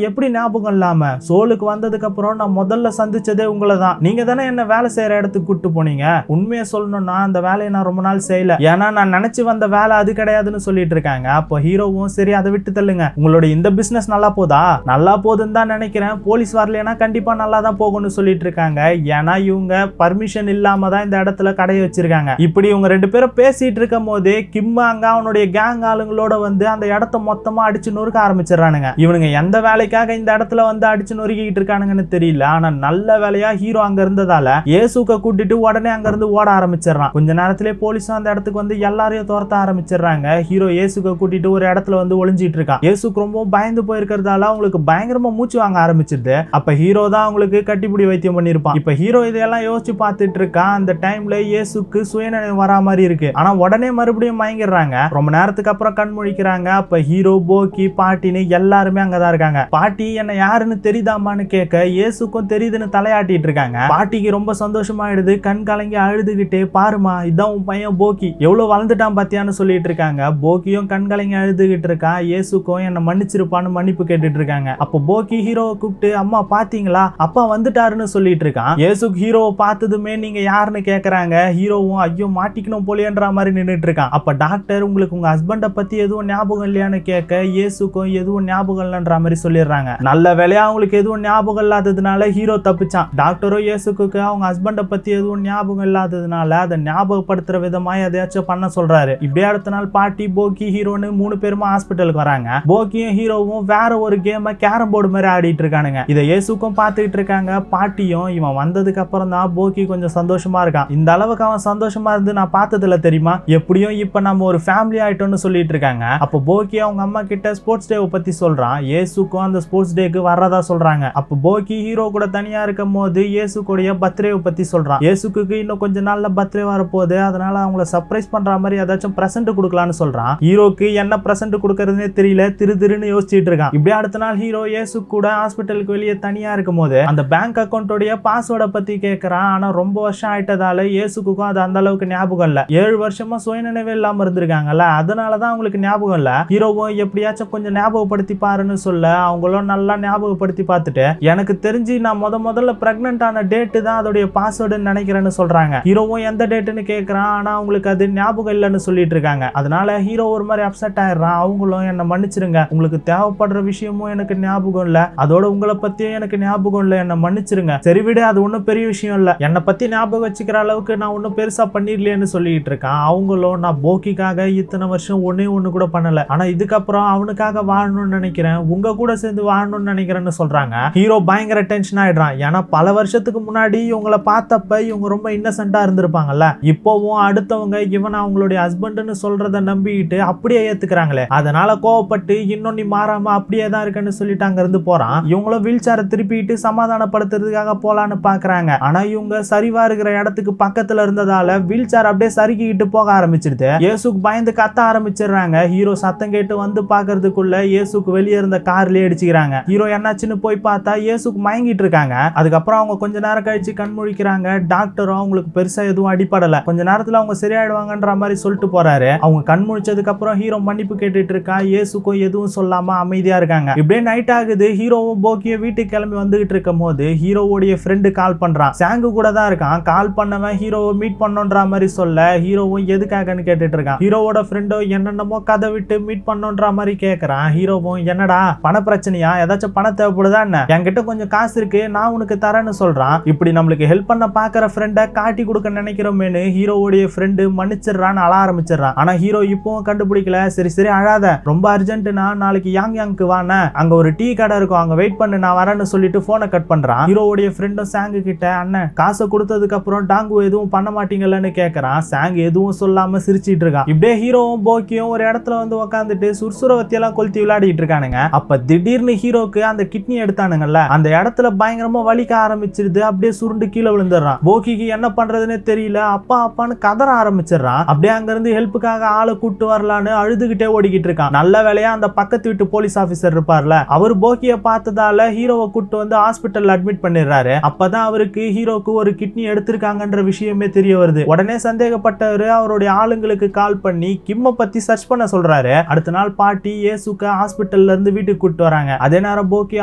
A: எப்படி ஞாபகம் இல்லாம, சோலுக்கு வந்ததுக்கு அப்புறம் நான் முதல்ல சந்திச்சதே உங்களை தான், நீங்க தானே என்ன வேலை செய்யற இடத்துக்கு கூட்டு போனீங்க, உண்மையை சொல்லணும்னா அந்த வேலையை நான் ரொம்ப நாள் செய்யல, ஏன்னா நான் நினைச்சு வந்த வேலை அது கிடையாதுன்னு சொல்லிட்டு இருக்காங்க. அப்போ ஹீரோவும் சரி அதை விட்டு தள்ளுங்க, உங்களுடைய இந்த பிசினஸ் நல்லா போதா, நல்லா போகுதுன்னு தான் நினைக்கிறேன், போலீஸ் வரலனா கண்டிப்பா நல்லா தான் போகும்னு சொல்லிட்டு இருக்காங்க. ஏன்னா இவங்க பர்மிஷன் இல்லாம தான் இந்த இடத்துல கடையை வச்சிருக்காங்க. இப்படி இவங்க ரெண்டு பேரும் பேசிட்டு இருக்கும் போதே கிம் அங்க அவனுடைய கேங் ஆளுங்களோட வந்து அந்த இடத்த மொத்தமா அடிச்சு நொறுக்க ஆரம்பிச்சிடறானுங்க. இவனுங்க எந்த வேலைக்காக இந்த இடத்துல வந்து அடிச்சு நொறுக்கிட்டு இருக்கானுங்கன்னு தெரியல. ஆனா நல்ல வேலையா ஹீரோ அங்க இருந்ததால ஏசுக்க கூட்டிட்டு உடனே அங்க இருந்து ஓட ஆரம்பிச்சிடறான். கொஞ்ச நேரத்திலே போலீஸும் அந்த இடத்துக்கு வந்து எல்லாரையும் துரத்த ஆரம்பிச்சிடறாங்க. ஹீரோ ஏசுக்க கூட்டிட்டு ஒரு இடத்துல வந்து ஒளிஞ்சிட்டு இருக்கான். ஏசுக்கு ரொம்ப பயந்து போயிருக்கிறதால அவங்களுக்கு பயங்கரமா மூச்சு வாங்க ஆரம்பிச்சிருது. அப்ப ஹீரோ தான் அவங்களுக்கு கட்டிப்பிடி வைத்தியம் பண்ணிருப்பான். இப்ப ஹீரோ இதெல்லாம் யோசிச்சு பார்த்துட்டு இருக்கான். அந்த டைம்ல இயேசுக்கு சுயநினைவு வரா மாதிரி இருக்கு. ஆனா உடனே மறுபடியும் மயங்கிடுறாங்க. ரொம்ப நேரத்துக்கு அப்புறம் கண் முழிக்கிறாங்க. அப்ப ஹீரோ போக்கி பாட்டின்னு எல்லாருமே அங்கதான் இருக்காங்க. பாட்டி என்ன யாருன்னு தெரியுதாமான்னு கேட்க இயேசுக்கும் தெரியுதுன்னு தலையாட்டிட்டு இருக்காங்க. பாட்டிக்கு ரொம்ப சந்தோஷமாயிடுது. கண் கலங்கி அழுதுகிட்டே பாருமா இதான் உன் பையன் போக்கி எவ்வளவு வளர்ந்துட்டான் பாத்தியான்னு சொல்லிட்டு இருக்காங்க. போக்கியும் கண் கலங்கி அழுதுகிட்டு இருக்கான். இயேசுக்கும் என்ன மன்னிச்சிருப்பான்னு மன்னிப்பு கேட்டுட்டு இருக்காங்க. அப்போ போக்கி ஹீரோவை கூப்பிட்டு அம்மா பாத்தீங்களா அப்பா வந்துட்டாருன்னு சொல்லிட்டு இருக்கான். இயேசுக்கு ஹீரோவை பார்த்ததுமே நீங்க யாருன்னு கேக்குறாங்க. ஹீரோவும் ஐயோ மாட்டிக்கணும் போலியன்ற மாதிரி நின்றுட்டு இருக்கான். அப்ப டாக்டர் உங்களுக்கு உங்க ஹஸ்பண்டை பத்தி எதுவும் ஞாபகம் இல்லையான்னு கேட்க இயேசுக்கும் எதுவும் ஞாபகம் இல்லைன்ற மாதிரி சொல்லிடுறாங்க. நல்ல வேலையா அவங்களுக்கு எதுவும் ஞாபகம் இல்லாததுனால ஹீரோ தப்பிச்சான். டாக்டரும் இயேசுக்கு அவங்க ஹஸ்பண்டை பத்தி எதுவும் ஞாபகம் இல்லாததுனால அதை ஞாபகப்படுத்துற விதமா எதையாச்சும் பண்ண சொல்றாரு. இப்படியே அடுத்த நாள் பாட்டி போக்கி ஹீரோன்னு 3 பேருமா ஹாஸ்பிட்டலுக்கு வராங்க. போக்கியும் ஹீரோவும் வேற ஒரு கேமை கேரம் போர்டு மாதிரி ஆடிட்டு இருக்கானுங்க. இதை இயேசுக்கும் பார்த்துக்கிட்டு இருக்காங்க. பாட்டியும் இவன் வந்ததுக்கு அப்புறம் தான் போக்கி கொஞ்சம் சந்தோஷமா இருக்கான். இந்த அளவுக்கு அவன் சந்தோஷமா இருந்து நான் பார்த்ததில்ல தெரியுமா, எப்படியும் இப்ப நம்ம ஒரு ஃபேமிலி ஆயிட்டோம்னு சொல்லிட்டு இருக்காங்க. அப்போ போக்கி அவங்க அம்மா கிட்ட ஸ்போர்ட்ஸ் டே பத்தி சொல்றான். இயேசுக்கும் அந்த ஸ்போர்ட்ஸ் டேக்கு வர்றதா சொல்றாங்க. அப்போ போக்கி ஹீரோ கூட தனியா இருக்கும் போது இயேசுடைய பர்த்டே பத்தி சொல்றான். இயேசுக்கு இன்னும் கொஞ்ச நாள்ல பர்த்டே வரப்போகுது, அதனால அவங்கள சர்ப்ரைஸ் பண்ற மாதிரி ஏதாச்சும் பிரசன்ட் கொடுக்கலாம்னு சொல்றான். ஹீரோக்கு என்ன பிரசன்ட் கொடுக்கறதுனே தெரியல, திருன்னு யோசிச்சுட்டு இருக்கான். இப்படியே அடுத்த நாள் ஹீரோ இயேசு கூட ஹாஸ்பிட்டலுக்கு வெளியே தனியா இருக்கும் போது அந்த பேங்க் அக்கௌண்டோடைய பாஸ்வேர்டை பத்தி கேட்கறான். ஆனா ரொம்ப வருஷம் ஆயிட்டதால இயேசுக்கும் அது அந்த அளவுக்கு ஞாபகம் இல்ல. 7 வருஷமா சுயநினைவே இல்லாம இருந்திருக்காங்கல்ல, அதனாலதான் அவங்களுக்கு ஞாபகம் இல்ல. ஹீரோவும் எப்படியாச்சும் கொஞ்சம் ஞாபகப்படுத்தி பாருன்னு சொல்ல அவங்களும் நல்லா ஞாபகப்படுத்தி பார்த்துட்டு எனக்கு தெரிஞ்சு நான் முதல்ல பிரெக்னன்ட் ஆன டேட்டு தான் அதோடைய பாஸ்வேர்டுன்னு நினைக்கிறேன்னு சொல்றாங்க. ஹீரோவும் எந்த டேட்டுன்னு கேட்கறான். ஆனா அவங்களுக்கு அது ஞாபகம் இல்லைன்னு சொல்லிட்டு இருக்காங்க. அதனால ஹீரோ ஒரு மாதிரி அப்செட் ஆயிடுறான். அவங்களும் என்ன மன்னிச்சிருங்க, உங்களுக்கு தேவைப்படுற விஷயமும் பத்தியும் எனக்கு ஞாபகம் இல்ல, அதோட உங்களை பத்தியும் எனக்கு ஞாபகம் இல்ல, என்ன மன்னிச்சிருங்க. சரி விடு, அது ஒன்னும் பெரிய விஷயம் இல்ல, என்னை பத்தி ஞாபகம் வச்சுக்கிற அளவுக்கு நான் ஒன்னும் பெருசா பண்ணிடலையேன்னு சொல்லிட்டு இருக்கான். அவங்களும் நான் போக்கிக்காக இத்தனை வருஷம் ஒண்ணு கூட பண்ணல, ஆனா இதுக்கப்புறம் அவனுக்காக வாழணும்னு நினைக்கிறேன், உங்க கூட சேர்ந்து வாழணும்னு நினைக்கிறேன்னு சொல்றாங்க. ஹீரோ பயங்கர டென்ஷன் ஆயிடுறான். ஏன்னா பல வருஷத்துக்கு முன்னாடி இவங்களை பார்த்தப்ப இவங்க ரொம்ப இன்னசென்ட்டா இருந்திருப்பாங்கல்ல, இப்போவும் அடுத்தவங்க இவன் அவங்களுடைய ஹஸ்பண்ட்னு சொல்றத நம்பிட்டு அப்படியே ஏத்துக்கிறாங்களே, அதனால கோவப்பட்டு இன்னும் நீ மாறாம அப்படியே தான் இருக்குன்னு சொல்லிட்டு அங்க இருந்து போறான். இவங்களும் வீல் சேரை திருப்பிட்டு சமாதானப்படுத்துறதுக்காக போலான்னு பாக்குறாங்க. ஆனா இவங்க சரிவா இருக்கிற இடத்துக்கு பக்கத்துல இருந்ததால வீல் சேர் அப்படியே சறுக்கிட்டு போக ஆரம்பிச்சிருது. இயேசுக்கு பயந்து கத்த ஆரம்பிச்சிடுறாங்க. ஹீரோ சத்தம் கேட்டு வந்து பாக்குறதுக்குள்ள இயேசுக்கு வெளியே இருந்த கார்லயே அடிச்சுக்கிறாங்க. ஹீரோ என்னாச்சுன்னு போய் பார்த்தா இயேசுக்கு மயங்கிட்டு இருக்காங்க. அதுக்கப்புறம் அவங்க கொஞ்ச நேரம் கழிச்சு கண் முழிக்கிறாங்க. டாக்டரும் அவங்களுக்கு பெருசா எதுவும் அடிப்படல, கொஞ்ச நேரத்துல அவங்க சரியாயிடுவாங்கன்ற மாதிரி சொல்லிட்டு போறாரு. அவங்க கண் முழிச்சதுக்கு அப்புறம் ஹீரோ மன்னிப்பு கேட்டுட்டு இருக்கா. இயேசுக்கும் எதுவும் சொல்லாம அமைதியா இருக்காங்க. இப்படியே நைட் ஆகுது. ஹீரோவும் போக்கியும் வீட்டுக்கு கிளம்பி வந்துகிட்டு இருக்கும் போது ஹீரோவுடைய ஃப்ரெண்டு கால் பண்றான். சாங்கு கூட தான் இருக்கான். கால் பண்ணவன் ஹீரோவை மீட் பண்ணோன்ற மாதிரி சொல்ல ஹீரோவும் எதுக்காகன்னு கேட்டுட்டு இருக்கான். ஹீரோவோட ஃப்ரெண்டோ என்னென்னமோ கதை விட்டு மீட் பண்ணோன்ற மாதிரி கேட்கறான். ஹீரோவும் என்னடா பண பிரச்சனையா, ஏதாச்சும் பணம் தேவைப்படுதா என்ன, என்கிட்ட கொஞ்சம் காசு இருக்கு நான் உனக்கு தரேன்னு சொல்றான். இப்படி நம்மளுக்கு ஹெல்ப் பண்ண பாக்குற ஃப்ரெண்டை காட்டி கொடுக்க நினைக்கிறோமேனு ஹீரோவுடைய ஃப்ரெண்டு மன்னிச்சிடறான்னு அழ ஆரம்பிச்சிடறான். ஆனா ஹீரோ இப்பவும் கண்டுபிடிக்கல. சரி சரி அழாத, ரொம்ப அர்ஜென்ட்னா நாளைக்கு யாங்க்கு வான, அங்க ஒரு டீ கடை இருக்கும், அங்க வெயிட் பண்ணு நான் வரேன்னு சொல்லிட்டு போனை கட் பண்றான். ஹீரோவுடைய ஃப்ரெண்டும் சாங்கு கிட்ட அண்ணன் காசை கொடுத்ததுக்கு அப்புறம் டாங்கு எதுவும் பண்ண மாட்டீங்கன்னு கேட்கறான். சாங் எதுவும் சொல்லாம சிரிச்சிட்டு இருக்கான். இப்படியே ஹீரோவும் போக்கியும் ஒரு இடத்துல வந்து உட்காந்துட்டு சுறுசுறுவத்தி எல்லாம் கொளுத்தி விளையாடிட்டு இருக்கானுங்க. அப்ப திடீர்னு ஹீரோக்கு அந்த கிட்னி எடுத்தானுங்கல்ல, அந்த இடத்துல பயங்கரமா வலிக்க ஆரம்பிச்சிருது. அப்படியே சுருண்டு கீழே விழுந்துடுறான். போக்கிக்கு என்ன பண்றதுன்னு தெரியல. அப்பா அப்பான்னு கதற ஆரம்பிச்சிடறான். அப்படியே அங்க இருந்து ஹெல்ப்புக்காக ஆளை கூட்டு வரலான்னு அழுதுகிட்டே ஓடிக்கிட்டு இருக்கான். நல்ல வேலையா அந்த பக்கத்து வீட்டு போலீஸ் ஆபீசர் இருப்பார்ல, அவர் போக்கிய பார்த்ததால ஹீரோவை கூட்டு வந்து ஹாஸ்பிட்டல் அட்மிட் பண்ணிடுறாரு. அப்பதான் அவருக்கு ஹீரோக்கு ஒரு கிட்னி எடுத்திருக்காங்கன்ற விஷயமே தெரிய வருது. உடனே சந்தேகப்பட்டவர் அவருடைய ஆளுங்களுக்கு கால் பண்ணி கிம்ம பத்தி சர்ச் பண்ண சொல்றாரு. அடுத்த நாள் பாட்டி இயேசுக்க ஹாஸ்பிட்டல்ல இருந்து வீட்டுக்கு கூட்டு வராங்க. அதே நேரம் போக்கி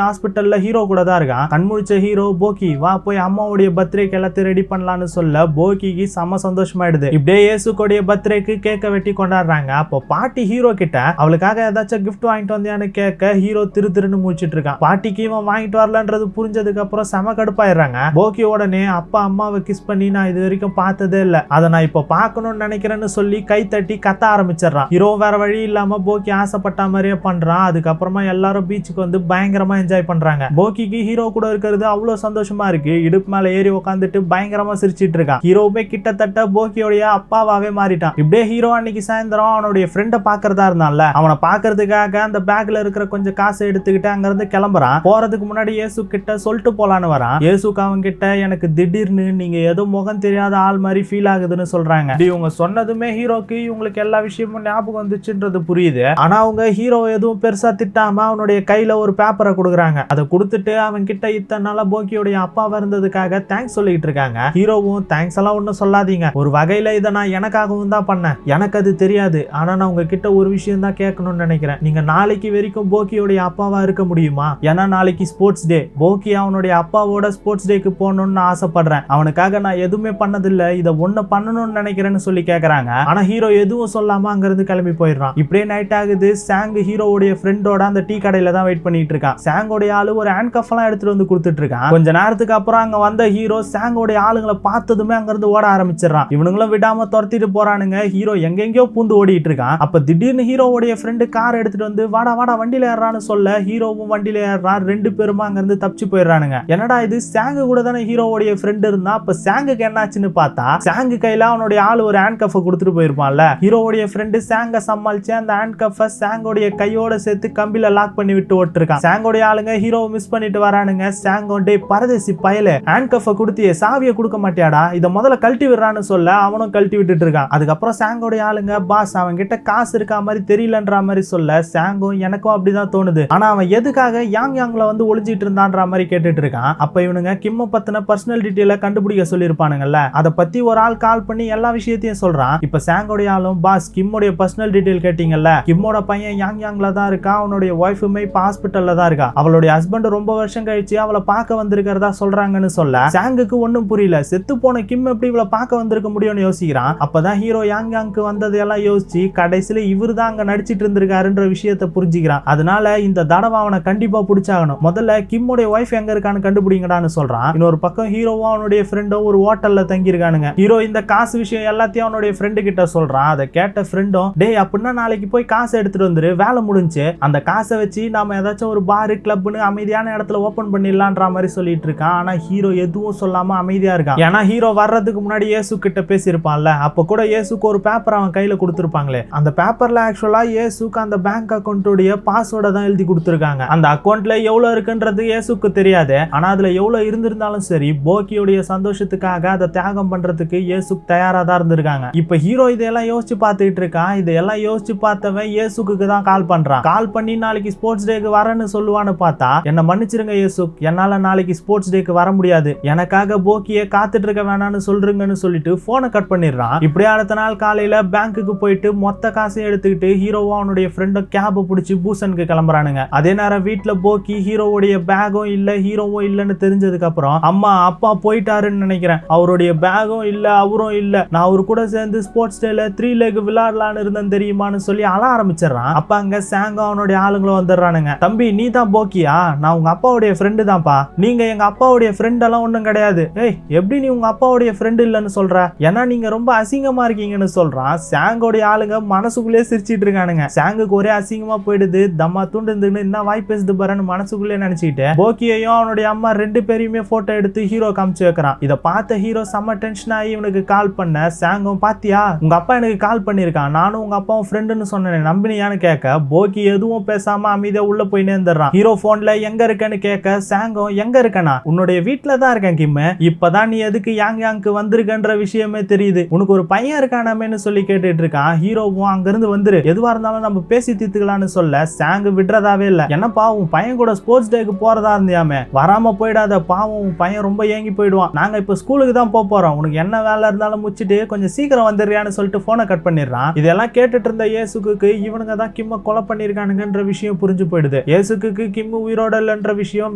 A: ஹாஸ்பிட்டல்ல ஹீரோ கூட தான் இருக்கான். கண்முழிச்ச ஹீரோ போக்கி வா போய் அம்மாவுடைய பர்த்டேக்கு எல்லாத்தையும் ரெடி பண்ணலாம்னு சொல்ல போக்கிக்கு செம சந்தோஷமாயிடுது. இப்படியே இயேசுடைய பர்த்டேக்கு கேக்க வெட்டி கொண்டாடுறாங்க. அப்போ பாட்டி ஹீரோ கிட்ட அவளுக்காக ஏதாச்சும் கிஃப்ட் வாங்கிட்டு வந்தியான்னு கேட்க ஹீரோ திருன்னு முடிச்சிட்டு இருக்கான். பாட்டிக்கு இவன் வாங்கிட்டு வரலன்றது புரிஞ்சதுக்கு அப்புறம் செம கடுப்பாயிடுறாங்க. போக்கி உடனே அப்பா அம்மாவை கிஸ் பண்ணி நான் இது வரைக்கும் பார்த்ததே இல்ல, அதை நான் இப்ப பார்க்கணும்னு நினைக்கிறேன்னு சொல்லி கை தட்டி கத்த ஆரம்பிச்சிடறான். ஹீரோ வேற வழி இல்லாம போக்கி ஆசைப்பட்ட மாதிரியே பண்றான். அதுக்கப்புறமா எல்லாரும் பீச்சுக்கு வந்து பயங்கரமா என்ஜாய் பண்றாங்க. போக்கிக்கு ஹீரோ கூட இருக்கிறது அவ்வளவு சந்தோஷமா இருக்கு. இடுப்பு மேல ஏறி உட்காந்துட்டு பயங்கரமா சிரிச்சிட்டு இருக்கான். ஹீரோவுமே கிட்டத்தட்ட போக்கியோடைய அப்பாவாவே மாறிட்டான். இப்படியே ஹீரோ அன்னைக்கு சாயந்தரம் அவனுடைய ஃப்ரெண்டை பாக்குறதா இருந்தான்ல, அவனை பாக்குறதுக்காக அந்த பேக்ல இருக்கிற கொஞ்சம் காசை எடுத்துக்கிட்டு அங்க இருந்து கிளம்புறான். போறதுக்கு முன்னாடி இயேசு கிட்ட சொல்லிட்டு போலான்னு வரான். இயேசுக்கு அவங்க கிட்ட எனக்கு திடீர்னு நீங்க ஏதோ முகம் தெரியாத ஆள் மாதிரி ஃபீல் ஆகுதுன்னு சொல்றாங்க. இவங்க சொன்னதுமே ஹீரோக்கு இவங்களுக்கு எல்லா விஷயமும் ஞாபகம் வந்துச்சுன்றது புரியுது. ஆனா அவங்க ஹீரோ எதுவும் பெருசா திட்டாம அவனுடைய கையில ஒரு பேப்பரை கொடுக்குறாங்க. அதை கொடுத்துட்டு அவன் கிட்ட இத்தனை நாளா போக்கியோடைய அப்பாவா இருந்ததுக்காக தேங்க்ஸ் சொல்லிட்டு இருக்காங்க. ஹீரோவும் தேங்க்ஸ் எல்லாம் ஒன்னும் சொல்லாதீங்க, ஒரு வகையில இதை நான் எனக்காகவும் தான் பண்ணேன், எனக்கு அது தெரியாது, ஆனா நான் உங்ககிட்ட ஒரு விஷயம் தான் கேட்கணும்னு நினைக்கிறேன், நீங்க நாளைக்கு வரைக்கும் போக்கியோடைய அப்பாவா இருக்க முடியுமா? ஏன்னா நாளைக்கு ஸ்போர்ட்ஸ் டே, போக்கி அவனுடைய அப்பாவோட ஸ்போர்ட்ஸ் டேக்கு போகணும்னு ஆசைப்படுறேன், அவனுக்காக நான் எதுவுமே பண்ணதில்லை, இதை ஒண்ணு பண்ணணும்னு நினைக்கிறேன்னு சொல்லி கேட்கறாங்க. ஆனா ஹீரோ எதுவும் சொல்லாம அங்க இருந்து கிளம்பி போயிடுறான். இப்படியே நைட் ஆகுது. சாங் ஹீரோவுடைய ஃப்ரெண்டோட அந்த டீ கடையில தான் வெயிட் பண்ணிட்டு இருக்கான். சாங்கோடைய ஆளு ஒரு ஹேண்ட் கஃப் எல்லாம் எடுத்துட்டு வந்து கொடுத்துட்டு இருக்கான். கொஞ்ச நேரத்துக்கு அப்புறம் அங்க வந்த ஹீரோ சாங்கோடைய ஆளுங்களை பார்த்ததுமே அங்க இருந்து ஓட ஆரம்பிச்சிடறான். இவனுங்களும் விடாம துரத்திட்டு போறானுங்க. ஹீரோ எங்கெங்கயோ பூந்து ஓடிட்டு இருக்கான். அப்ப திடீர்னு ஹீரோவுடைய ஃப்ரெண்டு கார் எடுத்துட்டு வந்து வாடா வாடா வண்டியில ஏறான்னு சொல்ல ஹீரோவும் வண்டியில ஏறான். ரெண்டு பேருமா அங்க இருந்து தப்பிச்சு போயிடுறானுங்க. என்னடா இது, சாங்கு கூட தானே ஹீரோவுடைய ஃப்ரெண்ட் இருந்தா, அப்ப சாங்குக்கு என்னாச்சுன்னு பார்த்தா சாங்கு கையில அவனுடைய ஆளு ஒரு ஹேண்ட் கஃப் கொடுத்துட்டு போயிருப்பான்ல. ஹீரோவுடைய ஃப்ரெண்டு சாங்க சமாளிச்சு அந்த ஹேண்ட் கஃப் சாங்கோடைய கையோட சேர்த்து கம்பில லாக் பண்ணி விட்டு ஓட்டிருக்கான். சாங்கோடைய ஆளுங்க ஹீரோவை மிஸ் பண்ணிட்டு வரானுங்க. சாங்கோண்டே பரதேசி பயல, ஹேண்ட் கஃப் கொடுத்தியே சாவியை கொடுக்க மாட்டியாடா, இதை முதல்ல கழட்டி விடுறான்னு சொல்ல அவனும் கழட்டி விட்டுட்டு இருக்கான். அதுக்கப்புறம் சாங்கோடைய ஆளுங்க பாஸ் அவன் கிட்ட காசு இருக்கா மாதிரி தெரியலன்ற மாதிரி சொல்ல சாங்கும் எனக்கும் அப்படிதான் தோணுது, ஆனா அவன் எதுக்காக யாங்ல வந்து ஒளிஞ்சிட்டு இருந்தான்ற மாதிரி கேட்டுட்டு இருக்கான். அப்ப இவனுங்க கிம்ம பத்தின பர்சனல் டீடைல கண்டுபிடிக்க சொல்லிருப்பானுங்கல்ல, அதை பத்தி ஒரு ஆள் கால் பண்ணி எல்லா விஷயத்தையும் சொல்றான். இப்ப சாங்கோடைய ஆளும் பாஸ் கிம்முடைய பர்சனல் டீடைல் கேட்டீங்கல்ல, கிம்மோட பையன் யாங்ல தான் இருக்கான், அவனுடைய ஒய்ஃபுமே இப்ப ஹாஸ்பிட்டல்ல தான் இருக்கா, அவளுடைய ஹஸ்பண்ட் ரொம்ப வருஷம் கழிச்சு அவளை பார்க்க வந்திருக்கிறதா சொல்றாங்கன்னு சொல்ல சாங்குக்கு ஒன்னும் புரியல, செத்து போன கிம் எப்படி இவளை பார்க்க வந்திருக்க முடியும்னு யோசிக்கிறான். அப்பதான் ஹீரோ யாங்க்கு வந்தது எல்லாம் யோசிச்சு கடைசியில இவரு தான் அங்க நடிச்சிட்டு இருந்திருக்காருன்ற விஷயத்தை புரிஞ்சுக்கிறான். அதனால இந்த இந்த தடவை அவனை கண்டிப்பா பிடிச்சாகணும். முதல்ல கிம்முடைய ஒய்ஃப் எங்க இருக்கான்னு கண்டுபிடிங்கடான்னு சொல்றான். இன்னொரு பக்கம் ஹீரோவும் அவனுடைய ஃப்ரெண்டும் ஒரு ஹோட்டல்ல தங்கி இருக்கானுங்க. ஹீரோ இந்த காசு விஷயம் எல்லாத்தையும் அவனுடைய ஃப்ரெண்டு கிட்ட சொல்றான். அதை கேட்ட ஃப்ரெண்டும், டேய் அப்படின்னா நாளைக்கு போய் காசு எடுத்துட்டு வந்துரு, வேலை முடிஞ்சு அந்த காசை வச்சு நாம ஏதாச்சும் ஒரு பாரு கிளப்னு அமைதியான இடத்துல ஓபன் பண்ணிடலான்ற மாதிரி சொல்லிட்டு இருக்கான். ஆனா ஹீரோ எதுவும் சொல்லாம அமைதியா இருக்கான். ஏன்னா ஹீரோ வர்றதுக்கு முன்னாடி இயேசு கிட்ட பேசியிருப்பான்ல, அப்ப கூட இயேசுக்கு ஒரு பேப்பர் அவன் கையில கொடுத்துருப்பாங்களே, அந்த பேப்பர்ல ஆக்சுவலா இயேசுக்கு அந்த பேங்க் அக்கௌண்ட்டுடைய பாஸ்வேர்டை தான் எழுதி கொடுத்துருக்காங்க. அந்த அக்கௌண்ட்ல எவ்வளவு இருக்குன்றது இயேசுக்கு தெரியாது. ஆனா அதுல எவ்வளவு இருந்திருந்தாலும் சரி, போக்கியோடைய சந்தோஷத்துக்காக அதை தியாகம் பண்றதுக்கு இயேசு தயாரா தான் இருந்திருக்காங்க. இப்ப ஹீரோ இதெல்லாம் யோசிச்சு பார்த்துட்டு இருக்கான். இதெல்லாம் யோசிச்சு பார்த்தவன் இயேசுக்கு தான் கால் பண்றான். கால் பண்ணி நாளைக்கு ஸ்போர்ட்ஸ் டேக்கு வரேன்னு சொல்லுவான்னு பார்த்தா, என்ன மன்னிச்சிருங்க இயேசு, என்னால நாளைக்கு ஸ்போர்ட்ஸ் டேக்கு வர முடியாது, எனக்காக போக்கியே காத்துட்டு இருக்க வேணான்னு சொல்றீங்கன்னு சொல்லிட்டு போனை கட் பண்ணிடுறான். இப்படியே அடுத்த நாள் காலையில பேங்க்குக்கு போயிட்டு மொத்த காசையும் எடுத்துக்கிட்டு ஹீரோவும் அவனுடைய ஃப்ரெண்டும் கேப பிடிச்சி பூசனுக்கு கிளம்புறானுங்க. அதே நேரம் வீட்டுல போக்கி ஹீரோவுடைய பேகும் இல்ல ஹீரோவும் இல்லன்னு தெரிஞ்சதுக்கு அப்புறம், அம்மா அப்பா போயிட்டாருன்னு நினைக்கிறேன், அவருடைய பேகும் இல்ல அவரும் இல்ல, நான் அவரு கூட சேர்ந்து ஸ்போர்ட்ஸ் டேல 3 leg விளையாடலான்னு இருந்தேன் தெரியுமான்னு சொல்லி அழ ஆரம்பிச்சிடறான். அப்ப அங்க சாங்கும் அவனுடைய ஆளுங்களும் வந்துடுறானுங்க. தம்பி நீ தான் போக்கியா? நான் உங்க அப்பாவுடைய ஃப்ரெண்டு தான்ப்பா. நீங்க எங்க அப்பாவுடைய ஃப்ரெண்ட் எல்லாம் ஒண்ணும் கிடையாது. ஏய் எப்படி நீ உங்க அப்பாவுடைய ஃப்ரெண்டு இல்லன்னு சொல்ற? ஏன்னா நீங்க ரொம்ப அசிங்கமா இருக்கீங்கன்னு சொல்றான். சாங்கோடைய ஆளுங்க மனசுக்குள்ளே சிரிச்சிட்டு இருக்கானுங்க. சாங்குக்கு ஒரே அசிங்கமா போயிடுது. தம்மா தூண்டுன்னு என்ன வாய் பேசுது பாருன்னு மனசுக்குள்ளே நினைச்சிட்டு போக்கியையும் அவனுடைய அம்மா 2 பேரையுமே போட்டோ எடுத்து ஹீரோ காமிச்சு வைக்கிறான். இதை பார்த்த ஹீரோ செம்ம டென்ஷன் ஆகி இவனுக்கு கால் பண்ண, சாங்கும் பாத்தியா உங்க அப்பா எனக்கு கால் பண்ணிருக்கான், நானும் உங்க அப்பாவும் ஃப்ரெண்டுன்னு சொன்னேன், நம்பினியான்னு கேட்க போக்கி எதுவும் பேசாம அமைதியா உள்ள போய் நேர்ந்துடுறான். ஹீரோ போன்ல எங்க இருக்கேன்னு கேட்க சாங்கும், எங்க இருக்கனா? உன்னுடைய வீட்டுல தான் இருக்கேன் கிம், இப்பதான் நீ எதுக்கு யாங்யாங்க்கு வந்திருக்கன்ற விஷயமே தெரியுது, உனக்கு ஒரு பையன் இருக்கானாமேன்னு சொல்லி கேட்டுட்டு இருக்கான். ஹீரோவும் அங்க இருந்து வந்துரு, எதுவா இருந்தாலும் நம்ம பேசி தீர்த்துக்கலாம்னு சொல்ல சாங் விடுறதாவே இல்ல. என்னப்பா உன் பையன் கூட ஸ்போர்ட்ஸ் டேக்கு போறதா இருந்தியாமே, வராம போயிடாத, பாவம் உன் பையன் ரொம்ப ஏங்கி போயிடுவான், நாங்க இப்ப ஸ்கூலுக்கு தான் போறோம், உனக்கு என்ன வேலை இருந்தாலும் முடிச்சிட்டு கொஞ்சம் சீக்கிரம் வந்துடுறியான்னு சொல்லிட்டு போனை கட் பண்ணிடுறான். இதெல்லாம் கேட்டுட்டு இருந்த இயேசுக்கு இவனுங்க தான் கிம்ம கொலை பண்ணிருக்கானுங்கன்ற விஷயம் புரிஞ்சு போயிடுது. இயேசுக்கு கிம்மு உயிரோட இல்லைன்ற விஷயம்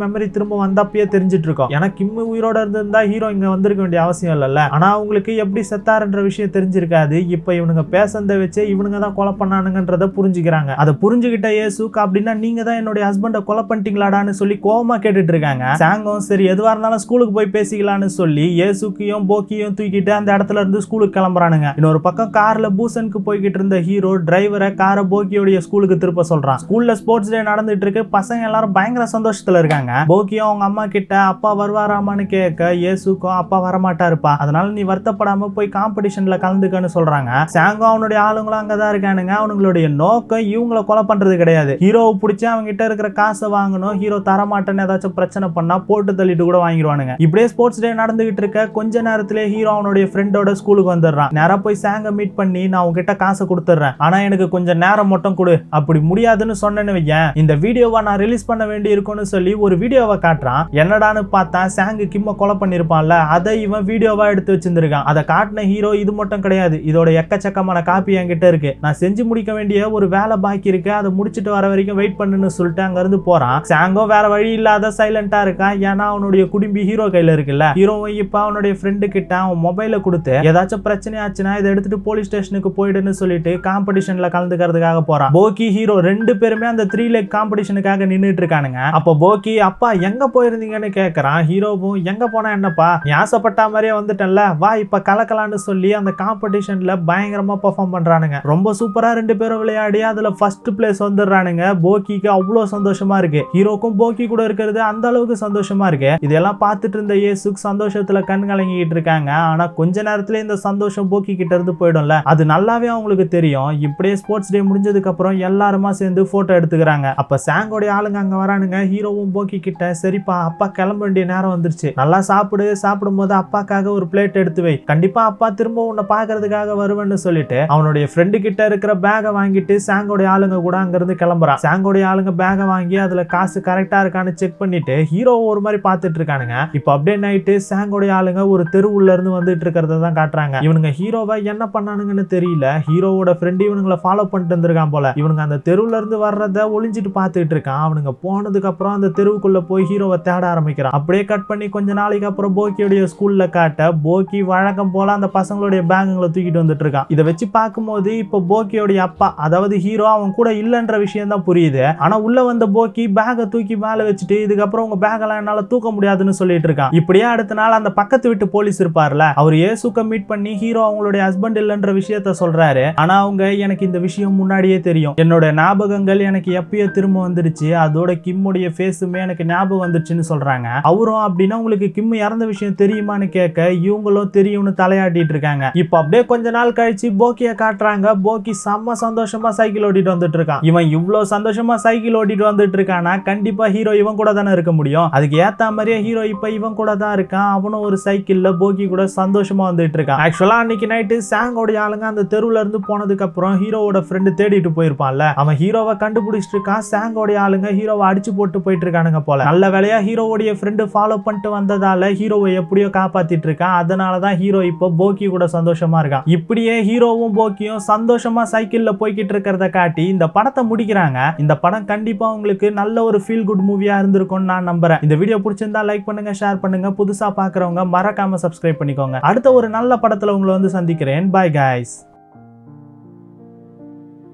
A: மெமரி திரும்ப வந்தப்பயே தெரிஞ்சிட்டு இருக்கோம். ஏன்னா கிம்மு உயிரோட இருந்திருந்தா ஹீரோ இங்க வந்திருக்க வேண்டிய அவசியம் இல்லைல்ல. ஆனா அவங்களுக்கு எப்படி செத்தாருன்ற விஷயம் தெரிஞ்சிருக்காது. இப்ப இவனுங்க பேசந்த வச்சு இவனுங்க தான் கொலை பண்ணானுங்கன்றத புரிஞ்சுக்கிறாங்க. அதை புரிஞ்சுக்கிட்ட இயேசுக்கு, அப்படின்னா நீங்க தான் என்னுடைய ஹஸ்பண்டை கொலை பண்ணிட்டீங்களாடான்னு சொல்லி கோவமா கேட்டுட்டு இருக்காங்க. சாங்கும் சரி எதுவா இருந்தாலும் ஸ்கூலுக்கு போய் பேசிக்கலான்னு சொல்லி இயேசுக்கையும் போக்கியும் தூக்கிட்டு அந்த இடத்துல இருந்து ஸ்கூலுக்கு கிளம்புறானுங்க. இன்னொரு பக்கம் கார்ல பூசனுக்கு போய்கிட்டு இருந்த ஹீரோ டிரைவரை காரை போக்கியோடைய ஸ்கூலுக்கு திருப்ப சொல்றான். ஸ்கூல்ல ஸ்போர்ட்ஸ் டே நடந்துட்டு இருக்கு, பசங்க எல்லாரும் பயங்கர சந்தோஷத்துல இருக்காங்க. போக்கியும் அவங்க அம்மா கிட்ட அப்பா வருவாராமான்னு கேட்க இயேசுக்கும் அப்பா வரமாட்டாருப்பா, அதனால நீ வருத்தப்படாம போய் காம்படிஷன்ல கலந்துக்கன்னு சொல்றாங்க. சாங்கும் அவனுடைய ஆளுங்களும் அங்கதான் இருக்கானுங்க. அவங்களுடைய நோக்கம் இவங்களை கொலை பண்றது கிடையாது, ஹீரோவை பிடிச்சி அவங்க கிட்ட இருக்கிற காசை வாங்கணும், ஹீரோ தரமாட்டேன்னு ஏதாச்சும் பிரச்சனை பண்ணா போட்டு தள்ளிட்டு கூட வாங்கிடுவானுங்க. இப்படியே ஸ்போர்ட்ஸ் டே நடந்துகிட்டு இருக்க கொஞ்ச நேரத்திலே ஹீரோ அவனுடைய ஃப்ரெண்டோட ஸ்கூலுக்கு வந்துடுறான். நேரா போய் சாங்க மீட் பண்ணி, நான் உங்ககிட்ட காசை கொடுத்துறேன், ஆனா எனக்கு கொஞ்சம் நேரம் மட்டும் கொடு, அப்படி முடியாதுன்னு சொன்னேன்னு வையேன் இந்த வீடியோவை நான் ரிலீஸ் பண்ண வேண்டி இருக்கும்னு சொல்லி ஒரு வீடியோவை காட்டுறான். என்னடான்னு பார்த்தா சாங்கு கிம்ம கொலை பண்ணிருப்பான்ல, அதை இவன் வீடியோவா எடுத்து வச்சிருந்திருக்கான். அதை காட்டின ஹீரோ இது மட்டும் கிடையாது, இதோட எக்கச்சக்கமான காப்பி என்கிட்ட இருக்கு, நான் செஞ்சு முடிக்க வேண்டிய ஒரு வேலை பாக்கி இருக்கு, அதை முடிச்சிட்டு வர வரைக்கும் வெயிட் பண்ணுன்னு சொல்லிட்டு அங்க இருந்து போறான். சாங்கோ வேற வழி இல்லாத சைலண்டா இருக்கான். ஏன்னா அவனுடைய குடும்பி ஹீரோ கையில இருக்குல்ல. ஹீரோவும் இப்ப அவனுடைய ஃப்ரெண்டு கிட்ட அவன் மொபைல கொடுத்து ஏதாச்சும் பிரச்சனை ஆச்சுன்னா இதை எடுத்துட்டு போலீஸ் ஸ்டேஷனுக்கு போயிடுன்னு சொல்லிட்டு காம்படிஷன்ல கலந்துக்கிறதுக்காக போறான். போக்கி ஹீரோ 2 பேருமே அந்த 3 leg காம்படிஷனுக்காக நின்னுட்டு இருக்கானுங்க. அப்ப போக்கி அப்பா எங்க போயிருந்தீங்கன்னு கேக்குறான். ஹீரோவும் எங்க போனா என்னப்பா, நீ ஆசைப்பட்ட மாதிரியே வந்துட்டேன்ல, வா இப்ப கலக்கலான்னு சொல்லி அந்த காம்படிஷன்ல பயங்கரமா பெர்ஃபார்ம் பண்றானுங்க. ரொம்ப சூப்பரா 2 பேரும் விளையாடி அதுல ஃபர்ஸ்ட் பிளேஸ் வந்துடுறானுங்க. போக்கிக்கு அவ்வளவு சந்தோஷமா இருக்கு. ஹீரோக்கும் போக்கி கூட இருக்கிறது அந்த அளவுக்கு சந்தோஷமா இருக்கு. இதெல்லாம் பார்த்துட்டு இருந்த இயேசுக்கு சந்தோஷத்துல கண் கலங்கிட்டு இருக்காங்க. ஆனா கொஞ்ச நேரத்துல இந்த சந்தோஷம் போக்கி கிட்ட இருந்து போயிடும்ல, அது நல்லாவே அவங்களுக்கு தெரியும். இப்படியே ஸ்போர்ட்ஸ் டே முடிஞ்சதுக்கு அப்புறம் எல்லாருமா சேர்ந்து போட்டோ எடுத்துக்கிறாங்க. அப்ப சாங்கோடைய ஆளுங்க அங்க வரானுங்க. ஹீரோவும் போக்கி கிட்ட சரிப்பா அப்பா கிளம்ப வேண்டிய நேரம் வந்துருச்சு, நல்லா சாப்பிடு, சாப்பிடும் போது அப்பாக்காக ஒரு பிளேட் எடுத்து வை, கண்டிப்பா அப்பா திரும்ப உன்னை பாக்குறதுக்காக வருவேன்னு சொல்லிட்டு அவனுடைய ஃப்ரெண்டு கிட்ட இருக்கிற பேகை வாங்கிட்டு சாங்கோடைய ஆளுங்க கூட அங்க இருந்து கிளம்புறான். சாங்கோடைய ஆளுங்க பேகை வாங்கி அதுல காசு கரெக்டா இருக்கான்னு செக் பண்ணிட்டு ஹீரோ ஒரு மாதிரி பாத்துட்டு இருக்கானுங்க. இப்ப அப்படியே நைட்டு சாங்கோடைய ஆளுங்க ஒரு தெருவுல இருந்து வந்துட்டு இருக்கிறத தான் காட்டுறாங்க. இவனுங்க ஹீரோவை என்ன பண்ணானுங்கன்னு தெரியல. ஹீரோவோட ஃப்ரெண்ட் இவனுங்களை ஃபாலோ பண்ணிட்டு இருந்திருக்கான் போல. இவனுங்க அந்த தெருவுல இருந்து வர்றத ஒளிஞ்சிட்டு பாத்துட்டு இருக்கான். அவனுங்க போனதுக்கு அப்புறம் அந்த தெருவுக்குள்ள போய் ஹீரோவை தேட ஆரம்பிக்கிறான். அப்படியே கட் பண்ணி கொஞ்ச நாளைக்கு அப்புறம் போக்கியோடைய ஸ்கூல்ல காட்ட போக்கி வழக்கம் போல அந்த பசங்களுடைய பேங்குகளை தூக்கிட்டு வந்துட்டு இருக்கான். இதை வச்சு பார்க்கும்போது இப்ப போக்கியோடைய அப்பா அதாவது ஹீரோ அவன் கூட இல்லன்ற விஷயம் தான் புரியுது. தெரியுது. ஆனா உள்ள வந்த போக்கி பேக தூக்கி மேல வச்சுட்டு இதுக்கப்புறம் உங்க பேக் எல்லாம் என்னால தூக்க முடியாதுன்னு சொல்லிட்டு இருக்கான். இப்படியே அடுத்த நாள் அந்த பக்கத்து வீட்டு போலீஸ் இருப்பார்ல, அவர் ஏசுக்க மீட் பண்ணி ஹீரோ அவங்களுடைய ஹஸ்பண்ட் இல்லன்ற விஷயத்த சொல்றாரு. ஆனா அவங்க எனக்கு இந்த விஷயம் முன்னாடியே தெரியும், என்னோட ஞாபகங்கள் எனக்கு எப்பயோ திரும்ப வந்துருச்சு, அதோட கிம்முடைய ஃபேஸுமே எனக்கு ஞாபகம் வந்துருச்சுன்னு சொல்றாங்க. அவரும் அப்படின்னா உங்களுக்கு கிம் இறந்த விஷயம் தெரியுமான்னு கேட்க இவங்களும் தெரியும்னு தலையாட்டிட்டு இருக்காங்க. இப்ப அப்படியே கொஞ்ச நாள் கழிச்சு போக்கிய காட்டுறாங்க. போக்கி செம்ம சந்தோஷமா சைக்கிள் ஓட்டிட்டு வந்துட்டு இருக்கான். இவன் இவ்வளவு சந்தோஷமா சைக்கிள் ஓட்டிட்டு வந்துட்டு இருக்கானா கண்டிப்பா ஹீரோ இவன் கூட தானே இருக்க முடியும். அதுக்கு ஏத்த மாதிரியே ஹீரோ இப்ப இவன் கூட தான் இருக்கான். அவனும் ஒரு சைக்கிள்ல போக்கி கூட சந்தோஷமா வந்துட்டு இருக்கான். ஆக்சுவலா அன்னைக்கு நைட்டு சாங்கோட ஆளுங்க அந்த தெருவுல இருந்து போனதுக்கு அப்புறம் ஹீரோவோட ஃப்ரெண்டு தேடிட்டு போயிருப்பான்ல, அவன் ஹீரோவை கண்டுபிடிச்சிட்டு இருக்கான். சாங்கோட ஆளுங்க ஹீரோவை அடிச்சு போட்டு போயிட்டு இருக்கானுங்க போல. நல்ல வேலையா ஹீரோவோட ஃப்ரெண்டு ஃபாலோ பண்ணிட்டு வந்ததால ஹீரோவை எப்படியோ காப்பாத்திட்டு இருக்கான். அதனாலதான் ஹீரோ இப்போ போக்கி கூட சந்தோஷமா இருக்கான். இப்படியே ஹீரோவும் போக்கியும் சந்தோஷமா சைக்கிள்ல போய்கிட்டு இருக்கிறத காட்டி இந்த படத்தை முடிக்கிறாங்க. இந்த படம் கண்டிப்பா உங்களுக்கு நல்ல ஒரு ஃபீல் குட் மூவியா இருந்திருக்கும்னு நான் நம்புறேன். இந்த வீடியோ பிடிச்சிருந்தா லைக் பண்ணுங்க, ஷேர் பண்ணுங்க. புதுசா பாக்குறவங்க மறக்காம சப்ஸ்கிரைப் பண்ணிக்கோங்க. அடுத்த ஒரு நல்ல படத்துல உங்களை வந்து சந்திக்கிறேன். Bye guys.